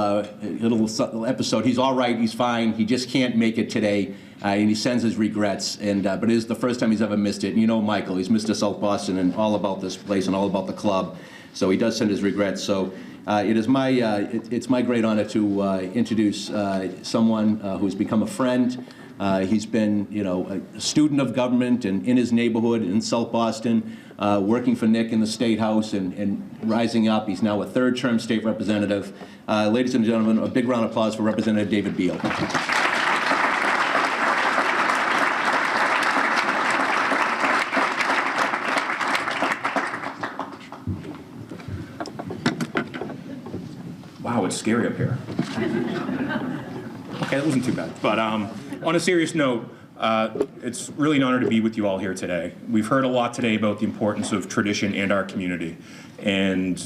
episode. He's all right. He's fine. He just can't make it today. And he sends his regrets, but it is the first time he's ever missed it. And you know Michael, he's Mr. South Boston and all about this place and all about the club. So he does send his regrets. So it's my great honor to introduce someone who's become a friend. He's been, a student of government and in his neighborhood in South Boston, working for Nick in the State House and rising up. He's now a third-term state representative. Ladies and gentlemen, a big round of applause for Representative David Beal. Wow, it's scary up here. Okay, that wasn't too bad. But on a serious note, it's really an honor to be with you all here today. We've heard a lot today about the importance of tradition and our community. And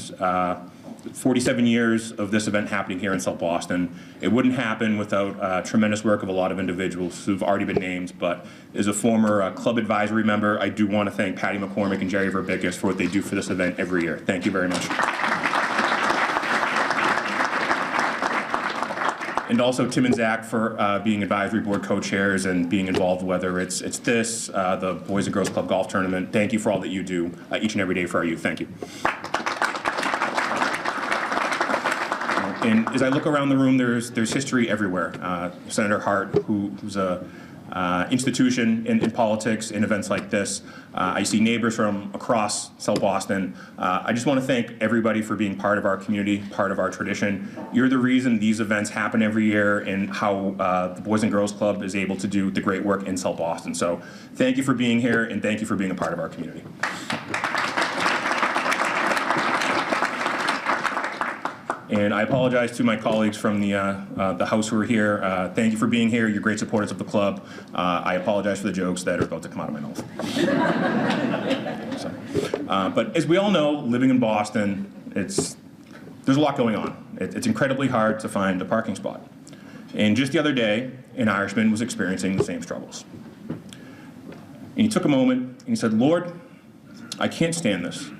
47 years of this event happening here in South Boston. It wouldn't happen without tremendous work of a lot of individuals who've already been named. But as a former club advisory member, I do want to thank Patty McCormick and Jerry Verbickus for what they do for this event every year. Thank you very much. And also Tim and Zach for being advisory board co-chairs and being involved, whether it's this, the Boys and Girls Club Golf Tournament. Thank you for all that you do each and every day for our youth. Thank you. And as I look around the room, there's history everywhere. Senator Hart, who's a institution in politics, in events like this. I see neighbors from across South Boston. I just want to thank everybody for being part of our community, part of our tradition. You're the reason these events happen every year and how the Boys and Girls Club is able to do the great work in South Boston. So thank you for being here, and thank you for being a part of our community. And I apologize to my colleagues from the House who are here. Thank you for being here. You're great supporters of the club. I apologize for the jokes that are about to come out of my mouth. But as we all know, living in Boston, there's a lot going on. It's incredibly hard to find a parking spot. And just the other day, an Irishman was experiencing the same struggles. And he took a moment and he said, "Lord, I can't stand this.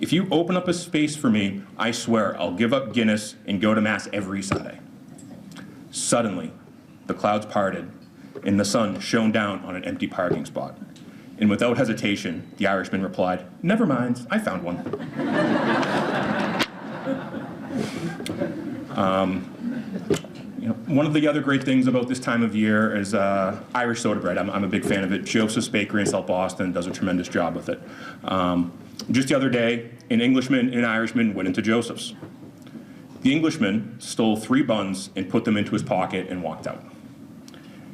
If you open up a space for me, I swear I'll give up Guinness and go to Mass every Sunday." Suddenly, the clouds parted and the sun shone down on an empty parking spot. And without hesitation, the Irishman replied, "Never mind, I found one." One of the other great things about this time of year is Irish soda bread. I'm a big fan of it. Joseph's Bakery in South Boston does a tremendous job with it. Just the other day, an Englishman and an Irishman went into Joseph's. The Englishman stole 3 buns and put them into his pocket and walked out.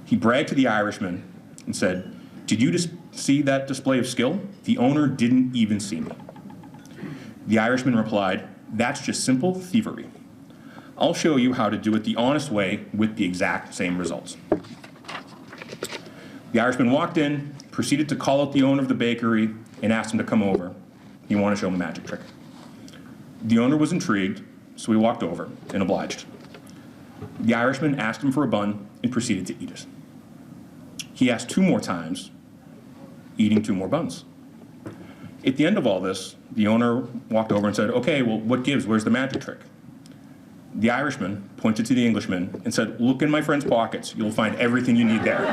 He bragged to the Irishman and said, "Did you just see that display of skill? The owner didn't even see me." The Irishman replied, "That's just simple thievery. I'll show you how to do it the honest way with the exact same results." The Irishman walked in, proceeded to call out the owner of the bakery, and asked him to come over. He wanted to show him a magic trick. The owner was intrigued, so he walked over and obliged. The Irishman asked him for a bun and proceeded to eat it. He asked 2 more times, eating 2 more buns. At the end of all this, the owner walked over and said, "Okay, well, what gives? Where's the magic trick?" The Irishman pointed to the Englishman and said, "Look in my friend's pockets. You'll find everything you need there."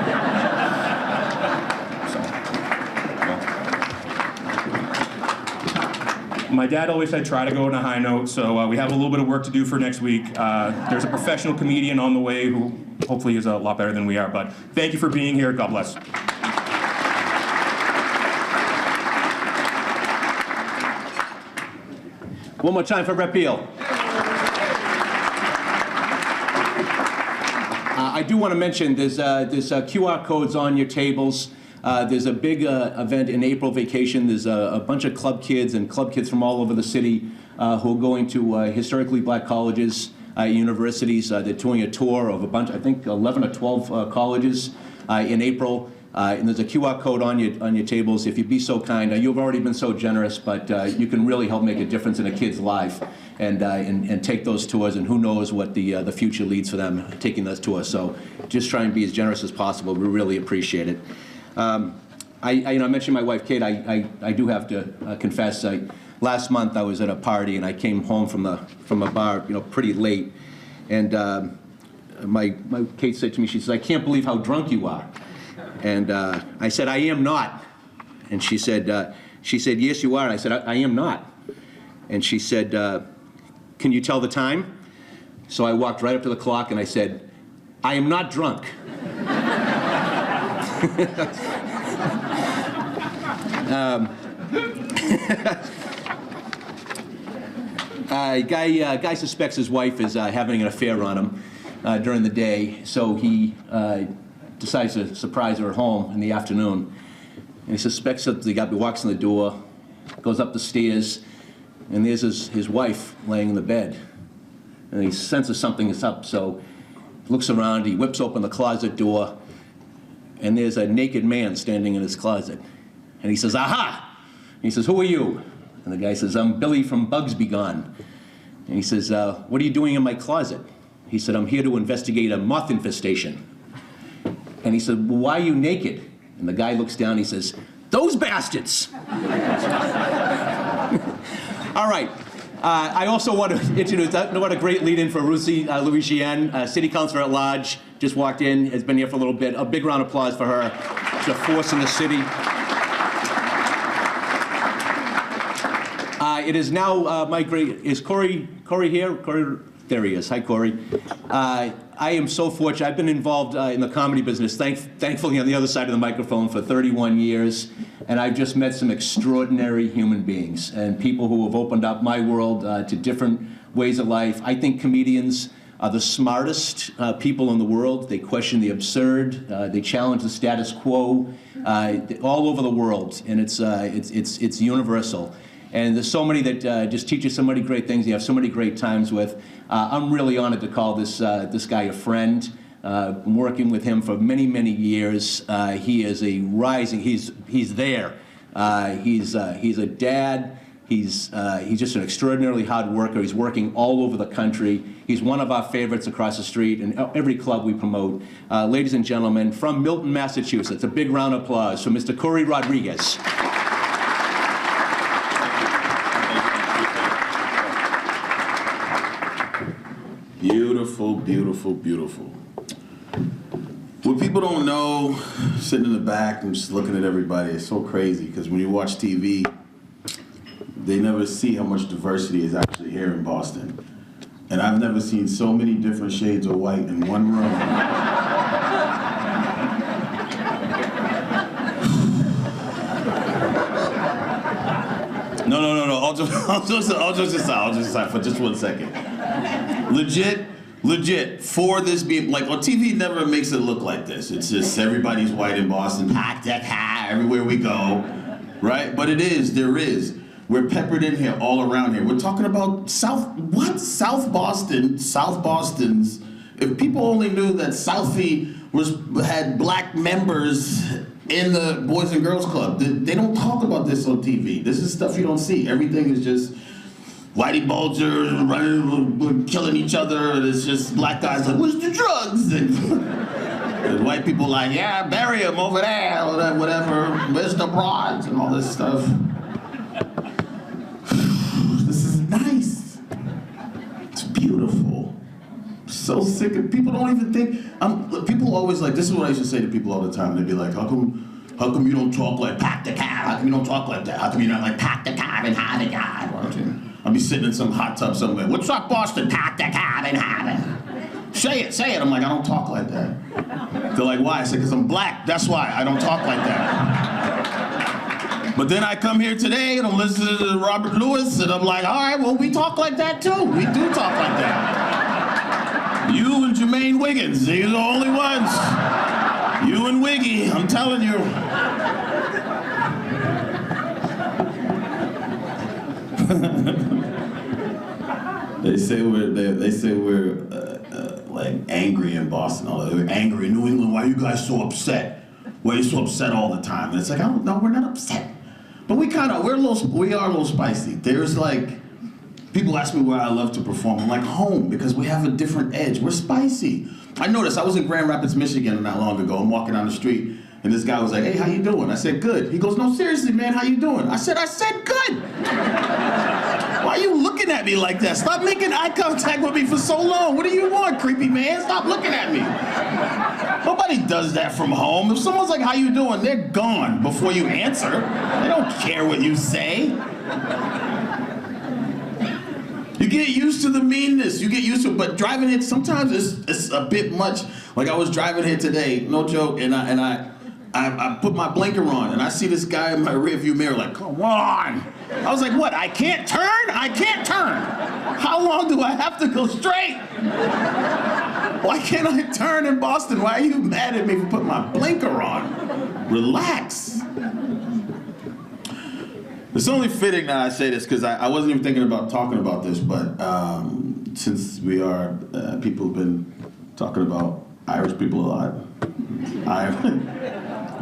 My dad always said try to go on a high note, so we have a little bit of work to do for next week. There's a professional comedian on the way who hopefully is a lot better than we are, but thank you for being here. God bless. One more time for Rep. Beal. I do want to mention there's QR codes on your tables. There's a big event in April vacation. There's a bunch of club kids and club kids from all over the city who are going to historically black colleges, universities. They're doing a tour of a bunch, I think 11 or 12 colleges in April. And there's a QR code on your tables. If you'd be so kind, you've already been so generous, but you can really help make a difference in a kid's life and take those tours. And who knows what the future leads for them taking those tours. So just try and be as generous as possible. We really appreciate it. I mentioned my wife, Kate. I do have to confess. Last month I was at a party and I came home from a bar, pretty late, and my Kate said to me, she says, "I can't believe how drunk you are." And I said, "I am not." And she said, "Yes, you are." And I said, I am not." And she said, "Can you tell the time?" So I walked right up to the clock and I said, "I am not drunk." Guy suspects his wife is having an affair on him during the day, so he decides to surprise her at home in the afternoon. And he suspects that the guy walks in the door, goes up the stairs, and there's his wife laying in the bed. And he senses something is up, so he looks around, he whips open the closet door, and there's a naked man standing in his closet. And he says, "Aha!" And he says, "Who are you?" And the guy says, "I'm Billy from Bugs Be Gone." And he says, "What are you doing in my closet?" He said, "I'm here to investigate a moth infestation." And he said, "Well, why are you naked?" And the guy looks down and he says, "Those bastards!" All right. I also want to introduce, what a great lead-in for Luncheon, City Councilor at Large, just walked in, has been here for a little bit. A big round of applause for her. She's a force in the city. It is now my great, is Corey here? Corey, there he is. Hi, Corey. I am so fortunate. I've been involved in the comedy business, thankfully on the other side of the microphone for 31 years, and I've just met some extraordinary human beings and people who have opened up my world to different ways of life. I think comedians are the smartest people in the world. They question the absurd. They challenge the status quo all over the world, and it's universal. And there's so many that just teach you so many great things. You have so many great times with. I'm really honored to call this guy a friend. I'm working with him for many, many years. He is a rising. He's there. He's a dad. He's just an extraordinarily hard worker. He's working all over the country. He's one of our favorites across the street and every club we promote. Ladies and gentlemen, from Milton, Massachusetts, a big round of applause for Mr. Corey Rodriguez. Beautiful, beautiful, beautiful. What people don't know, sitting in the back and just looking at everybody, it's so crazy because when you watch TV, they never see how much diversity is actually here in Boston. And I've never seen so many different shades of white in one room. No. I'll just decide for just 1 second. Legit, for this being, like, on TV never makes it look like this. It's just everybody's white in Boston, everywhere we go, right? But it is, there is. We're peppered in here, all around here. We're talking about South Boston's, if people only knew that Southie had black members in the Boys and Girls Club. They don't talk about this on TV. This is stuff you don't see. Everything is just whitey bulgers running, killing each other, and it's just black guys like, where's the drugs? And white people like, yeah, bury him over there, whatever, where's the broads, and all this stuff. This is nice. It's beautiful. So sick of, people don't even think, people always like, this is what I used to say to people all the time. They'd be like, how come you don't talk like pack the cab? How come you don't talk like that? How come you're not like pack the cab and have the cab? Why don't you? I'll be sitting in some hot tub somewhere. What's up, Boston? Pack the cab and have it. Say it. I'm like, I don't talk like that. They're like, why? I said, because I'm black. That's why I don't talk like that. But then I come here today and I'm listening to Robert Lewis and I'm like, all right, well, we talk like that too. We do talk like that. You and Jermaine Wiggins, these are the only ones. You and Wiggy, I'm telling you. They say we're like angry in Boston. We're angry in New England. Why are you guys so upset? Why are you so upset all the time? And it's like, no, we're not upset. But we are a little spicy. There's like, people ask me where I love to perform. I'm like, home, because we have a different edge. We're spicy. I noticed, I was in Grand Rapids, Michigan not long ago. I'm walking down the street, and this guy was like, hey, how you doing? I said, good. He goes, no, seriously, man, how you doing? I said, good. Why are you looking at me like that? Stop making eye contact with me for so long. What do you want, creepy man? Stop looking at me. Nobody does that from home. If someone's like, how you doing? They're gone before you answer. They don't care what you say. You get used to the meanness. You get used to it, but driving it, sometimes it's a bit much. Like I was driving here today, no joke, and I put my blinker on, and I see this guy in my rearview mirror like, come on. I was like, what, I can't turn? I can't turn. How long do I have to go straight? Why can't I turn in Boston? Why are you mad at me for putting my blinker on? Relax. It's only fitting that I say this because I wasn't even thinking about talking about this, but since we are, people have been talking about Irish people a lot.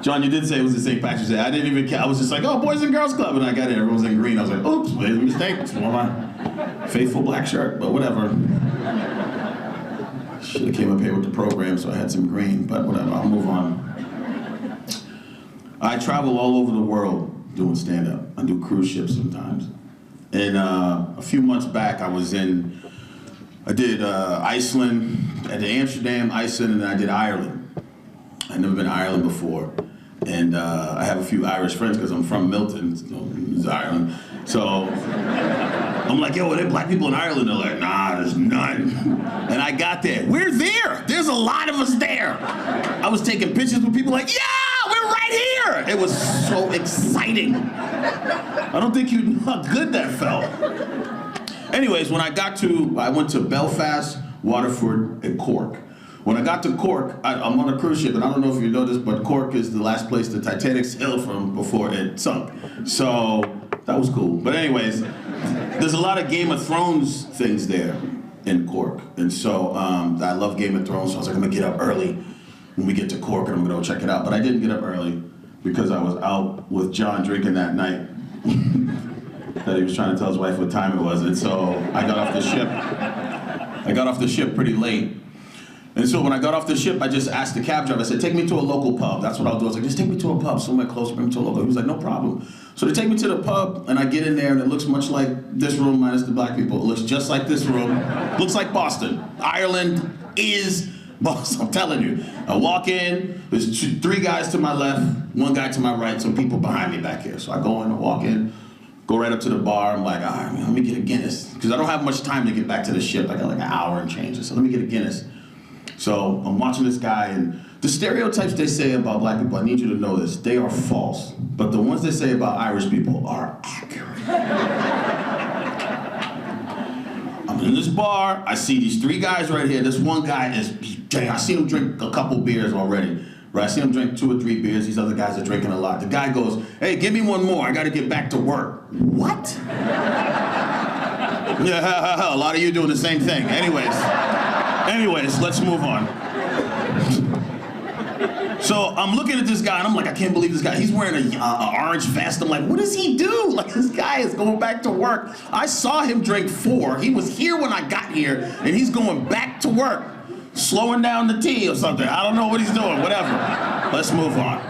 John, you did say it was the St. Patrick's Day. I didn't even care. I was just like, oh, Boys and Girls Club. And I got it. Everyone was in green. I was like, oops, made a mistake. It's one of my faithful black shirt, but whatever. Should have came up here with the program, so I had some green, but whatever. I'll move on. I travel all over the world doing stand-up. I do cruise ships sometimes. And a few months back, I did Iceland, I did Amsterdam, Iceland, and then I did Ireland. I'd never been to Ireland before. And I have a few Irish friends because I'm from Milton, so it's Ireland. So I'm like, yo, are there black people in Ireland? They're like, nah, there's none. And I got there. We're there. There's a lot of us there. I was taking pictures with people like, yeah, we're right here. It was so exciting. I don't think you know how good that felt. Anyways, when I went to Belfast, Waterford, and Cork. When I got to Cork, I'm on a cruise ship, and I don't know if you know this, but Cork is the last place the Titanic sailed from before it sunk. So that was cool. But anyways, there's a lot of Game of Thrones things there in Cork. And so I love Game of Thrones, so I was like, I'm gonna get up early when we get to Cork, and I'm gonna go check it out. But I didn't get up early because I was out with John drinking that night. That he was trying to tell his wife what time it was. And so I got off the ship. I got off the ship pretty late. And so when I got off the ship, I just asked the cab driver, I said, take me to a local pub. That's what I'll do. I was like, just take me to a pub somewhere close, bring me to a local. He was like, no problem. So they take me to the pub, and I get in there, and it looks much like this room minus the black people. It looks just like this room. Looks like Boston. Ireland is Boston, I'm telling you. I walk in, there's 3 guys to my left, 1 guy to my right, some people behind me back here. So I go in, I walk in, go right up to the bar. I'm like, all right, let me get a Guinness. Because I don't have much time to get back to the ship. I got like an hour and change. So let me get a Guinness. So I'm watching this guy, and the stereotypes they say about black people, I need you to know this, they are false. But the ones they say about Irish people are accurate. I'm in this bar, I see these 3 guys right here. This one guy I see him drink a couple beers already. Right, I see him drink 2 or 3 beers. These other guys are drinking a lot. The guy goes, hey, give me 1 more. I got to get back to work. What? Yeah, a lot of you doing the same thing. Anyways, let's move on. So I'm looking at this guy, and I'm like, I can't believe this guy. He's wearing an orange vest. I'm like, what does he do? Like, this guy is going back to work. I saw him drink 4. He was here when I got here, and he's going back to work. Slowing down the tea or something. I don't know what he's doing, whatever. Let's move on.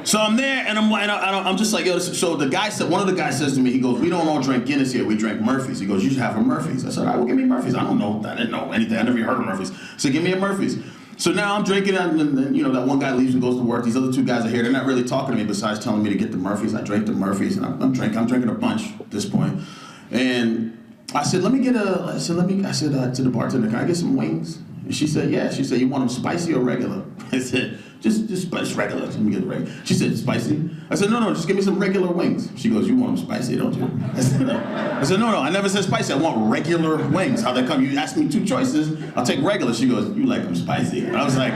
So I'm there, and I'm just like, yo, so the guy said, one of the guys says to me, he goes, we don't all drink Guinness here, we drink Murphy's. He goes, you should have a Murphy's. I said, all right, well, give me Murphy's. I didn't know anything, I never even heard of Murphy's. So give me a Murphy's. So now I'm drinking, and you know, that one guy leaves and goes to work. These other 2 guys are here, they're not really talking to me besides telling me to get the Murphy's. I drank the Murphy's, and I'm drinking a bunch at this point. And I said, to the bartender, can I get some wings? And she said, yeah. She said, you want them spicy or regular? I said, just regular. Let me get it regular. She said, spicy? I said, no, just give me some regular wings. She goes, you want them spicy, don't you? I said, no, I never said spicy. I want regular wings. How'd that come? You asked me 2 choices. I'll take regular. She goes, you like them spicy. And I was like,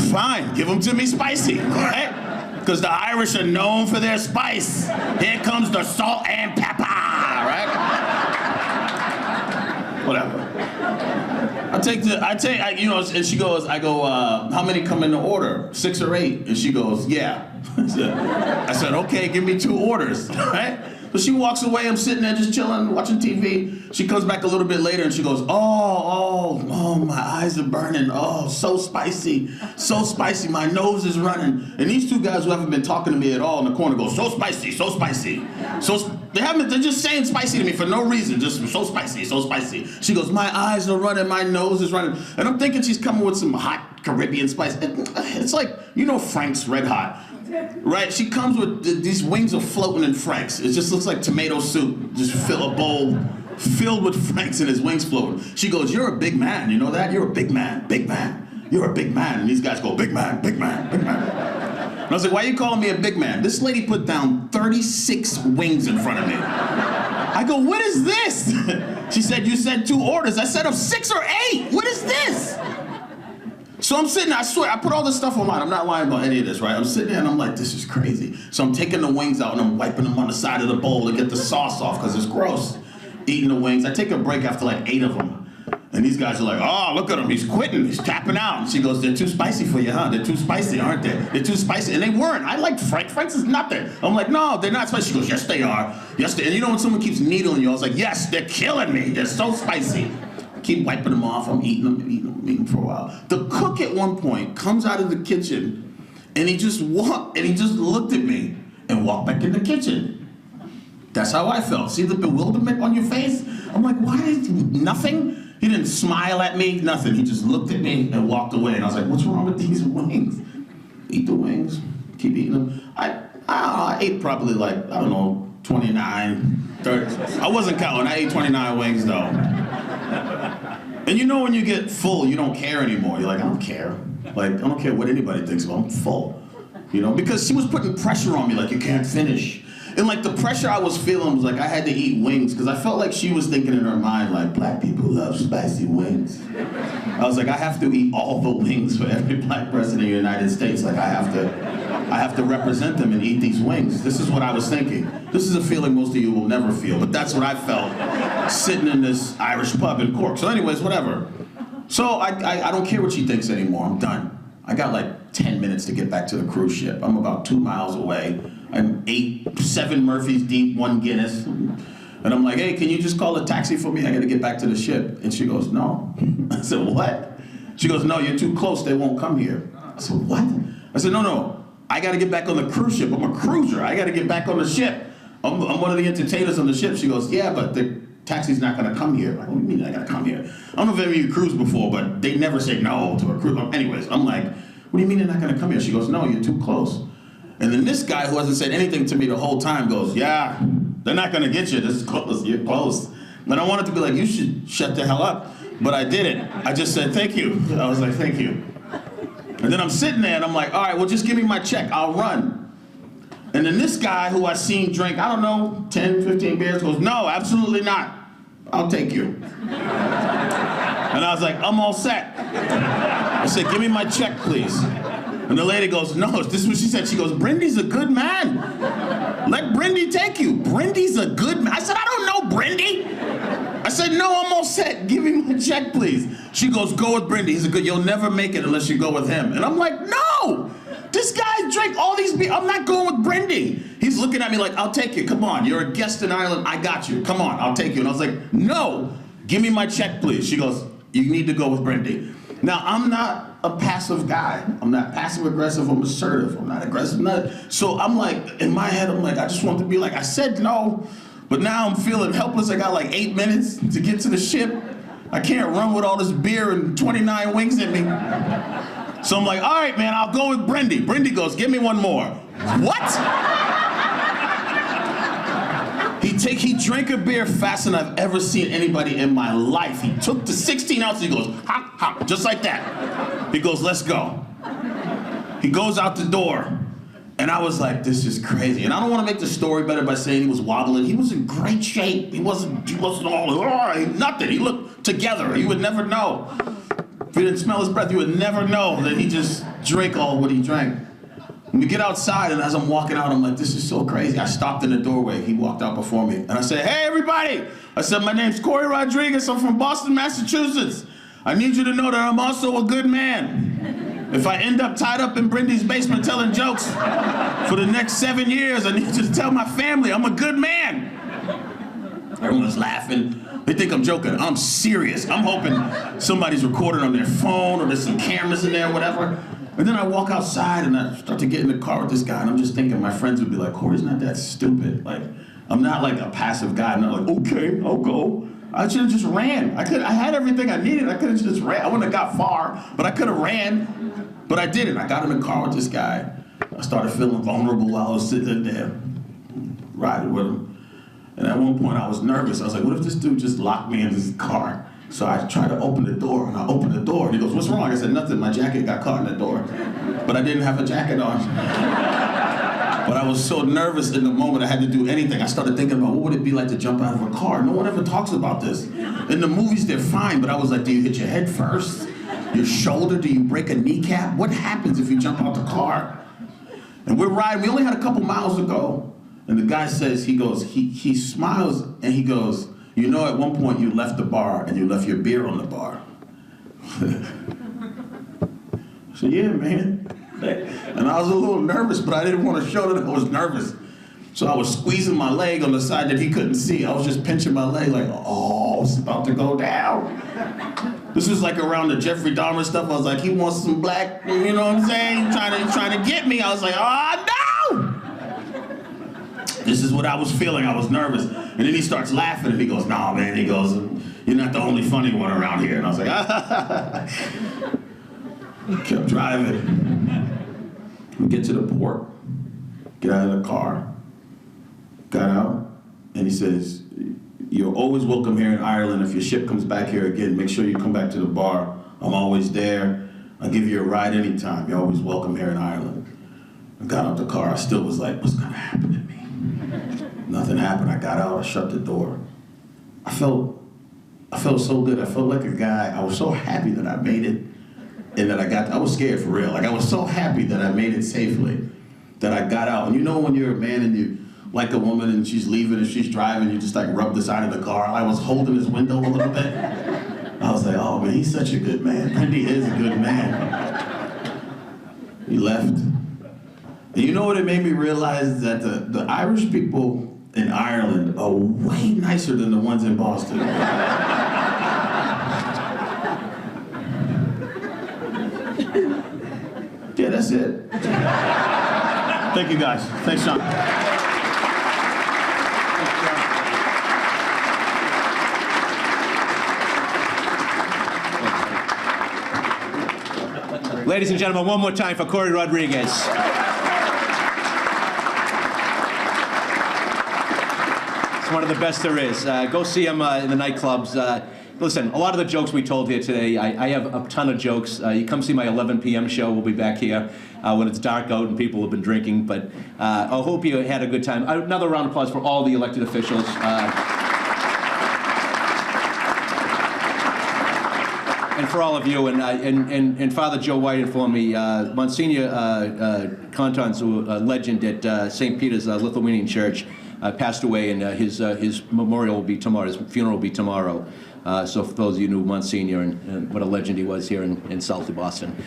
fine, give them to me spicy, right? Because the Irish are known for their spice. Here comes the salt and pepper, right? Whatever. And she goes, how many come in the order? 6 or 8? And she goes, yeah. I said, okay, give me 2 orders, right? So she walks away, I'm sitting there just chilling, watching TV. She comes back a little bit later and she goes, oh, my eyes are burning. Oh, so spicy, my nose is running. And these 2 guys who haven't been talking to me at all in the corner go, so spicy. They're just saying spicy to me for no reason, just so spicy. She goes, my eyes are running, my nose is running. And I'm thinking she's coming with some hot Caribbean spice. It's like, you know Frank's Red Hot. Right? She comes with these wings are floating in Frank's. It just looks like tomato soup. Just fill a bowl filled with Frank's and his wings floating. She goes, you're a big man. You know that? You're a big man. You're a big man. And these guys go, big man. And I was like, why are you calling me a big man? This lady put down 36 wings in front of me. I go, what is this? She said, you said 2 orders. I said, of 6 or 8. What is this? So I'm sitting there, I swear, I put all this stuff online. I'm not lying about any of this, right? I'm sitting there and I'm like, this is crazy. So I'm taking the wings out and I'm wiping them on the side of the bowl to get the sauce off because it's gross. Eating the wings. I take a break after like 8 of them. And these guys are like, oh, look at him, he's quitting, he's tapping out. And she goes, they're too spicy for you, huh? They're too spicy, aren't they? They're too spicy. And they weren't. I like Frank's is nothing. I'm like, no, they're not spicy. She goes, yes, they are. Yes, they are. And you know when someone keeps needling you, I was like, yes, they're killing me. They're so spicy. Keep wiping them off. I'm eating them for a while. The cook at one point comes out of the kitchen and he just looked at me and walked back in the kitchen. That's how I felt. See the bewilderment on your face? I'm like, why is nothing? He didn't smile at me, nothing. He just looked at me and walked away. And I was like, what's wrong with these wings? Eat the wings, keep eating them. I ate probably like, I don't know, 29, 30. I wasn't counting, I ate 29 wings though. And you know when you get full, you don't care anymore. You're like, I don't care. Like, I don't care what anybody thinks about, I'm full. You know, because she was putting pressure on me, like, you can't finish. And like the pressure I was feeling was like I had to eat wings because I felt like she was thinking in her mind like black people love spicy wings. I was like, I have to eat all the wings for every black person in the United States. Like I have to represent them and eat these wings. This is what I was thinking. This is a feeling most of you will never feel, but that's what I felt sitting in this Irish pub in Cork. So anyways, whatever. So I don't care what she thinks anymore. I'm done. I got like 10 minutes to get back to the cruise ship. I'm about 2 miles away. I'm 7 Murphys deep, 1 Guinness. And I'm like, hey, can you just call a taxi for me? I gotta get back to the ship. And she goes, no. I said, what? She goes, no, you're too close, they won't come here. I said, what? I said, no, I gotta get back on the cruise ship. I'm a cruiser, I gotta get back on the ship. I'm one of the entertainers on the ship. She goes, yeah, but the taxi's not gonna come here. What do you mean I gotta come here? I don't know if any of you cruised before, but they never say no to a cruise. Anyways, I'm like, what do you mean they're not gonna come here? She goes, no, you're too close. And then this guy who hasn't said anything to me the whole time goes, yeah, they're not gonna get you, this is close, you're close. And I wanted to be like, you should shut the hell up. But I didn't. I just said, thank you. I was like, thank you. And then I'm sitting there and I'm like, all right, well just give me my check, I'll run. And then this guy who I seen drink, I don't know, 10, 15 beers goes, no, absolutely not. I'll take you. And I was like, I'm all set. I said, give me my check, please. And the lady goes, no, this is what she said. She goes, Brindy's a good man. Let Brindy take you. Brindy's a good man. I said, I don't know Brindy. I said, no, I'm all set. Give me my check, please. She goes, go with Brindy. He's a good, you'll never make it unless you go with him. And I'm like, no. This guy drank all these beers. I'm not going with Brindy. He's looking at me like, I'll take you. Come on. You're a guest in Ireland. I got you. Come on. I'll take you. And I was like, no. Give me my check, please. She goes, you need to go with Brindy. Now, I'm not a passive guy. I'm not passive aggressive. I'm assertive. I'm not aggressive. So I'm like, in my head, I'm like, I just want to be like, I said no, but now I'm feeling helpless. I got like 8 minutes to get to the ship. I can't run with all this beer and 29 wings in me. So I'm like, all right, man, I'll go with Brindy. Brindy goes, give me one more. What? He drank a beer faster than I've ever seen anybody in my life. He took the 16 ounces, he goes, hop, hop, just like that. He goes, let's go. He goes out the door, and I was like, this is crazy. And I don't want to make the story better by saying he was wobbling. He was in great shape. He wasn't all, nothing. He looked together. You would never know. If you didn't smell his breath, you would never know that he just drank all what he drank. And we get outside, and as I'm walking out, I'm like, this is so crazy. I stopped in the doorway. He walked out before me. And I said, hey, everybody. I said, my name's Corey Rodriguez. I'm from Boston, Massachusetts. I need you to know that I'm also a good man. If I end up tied up in Brindy's basement telling jokes for the next 7 years, I need you to tell my family I'm a good man. Everyone's laughing. They think I'm joking. I'm serious. I'm hoping somebody's recording on their phone or there's some cameras in there or whatever. And then I walk outside and I start to get in the car with this guy, and I'm just thinking my friends would be like, Corey's not that stupid. Like, I'm not like a passive guy. I'm not like, okay, I'll go. I should have just ran. I had everything I needed. I could have just ran. I wouldn't have got far, but I could have ran. But I didn't. I got in the car with this guy. I started feeling vulnerable while I was sitting there, riding with him. And at one point I was nervous. I was like, what if this dude just locked me in his car? So I tried to open the door, and I opened the door, and he goes, what's wrong? I said, nothing, my jacket got caught in the door. But I didn't have a jacket on. But I was so nervous in the moment I had to do anything. I started thinking about what would it be like to jump out of a car? No one ever talks about this. In the movies, they're fine, but I was like, do you hit your head first? Your shoulder? Do you break a kneecap? What happens if you jump out the car? And we're riding, we only had a couple miles to go. And the guy says, he goes, he smiles, and he goes, you know, at one point you left the bar and you left your beer on the bar. I said, yeah, man. And I was a little nervous, but I didn't want to show that I was nervous. So I was squeezing my leg on the side that he couldn't see. I was just pinching my leg like, oh, it's about to go down. This was like around the Jeffrey Dahmer stuff. I was like, he wants some black, you know what I'm saying? Trying to get me. I was like, oh, no! This is what I was feeling. I was nervous. And then he starts laughing and he goes, nah, man. He goes, you're not the only funny one around here. And I was like, ah. Kept driving. We get to the port. Get out of the car. Got out. And he says, you're always welcome here in Ireland. If your ship comes back here again, make sure you come back to the bar. I'm always there. I'll give you a ride anytime. You're always welcome here in Ireland. I got out the car. I still was like, what's gonna happen to me? Nothing happened. I got out. I shut the door. I felt so good. I felt like a guy. I was so happy that I made it, and that I was scared for real. Like I was so happy that I made it safely, that I got out. And you know when you're a man and you like a woman and she's leaving and she's driving, you just like rub the side of the car. I was holding his window a little bit. I was like, oh man, he's such a good man. Randy is a good man. He left. And you know what it made me realize? That the Irish people in Ireland are way nicer than the ones in Boston. Yeah, that's it. Thank you guys. Thanks, Sean. Ladies and gentlemen, one more time for Corey Rodriguez. It's one of the best there is. Go see him in the nightclubs. Listen, a lot of the jokes we told here today, I have a ton of jokes. You come see my 11 p.m. show. We'll be back here when it's dark out and people have been drinking. But I hope you had a good time. Another round of applause for all the elected officials. And for all of you, and Father Joe White informed me, Monsignor Conton's a legend at St. Peter's Lithuanian Church, passed away, and his memorial will be tomorrow. His funeral will be tomorrow. So for those of you who knew Monsignor and what a legend he was here in South Boston.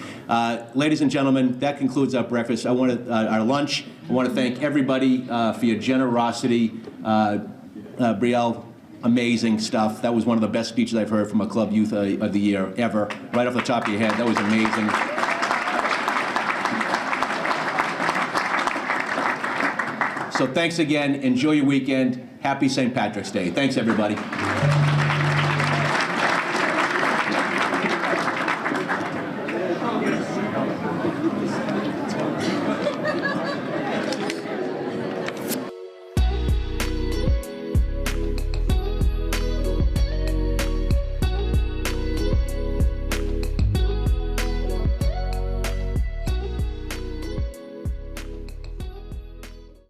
Ladies and gentlemen, that concludes our breakfast. Our lunch. I want to thank everybody for your generosity. Brielle, amazing stuff. That was one of the best speeches I've heard from a Club Youth of the Year ever. Right off the top of your head, that was amazing. So thanks again. Enjoy your weekend. Happy St. Patrick's Day. Thanks, everybody.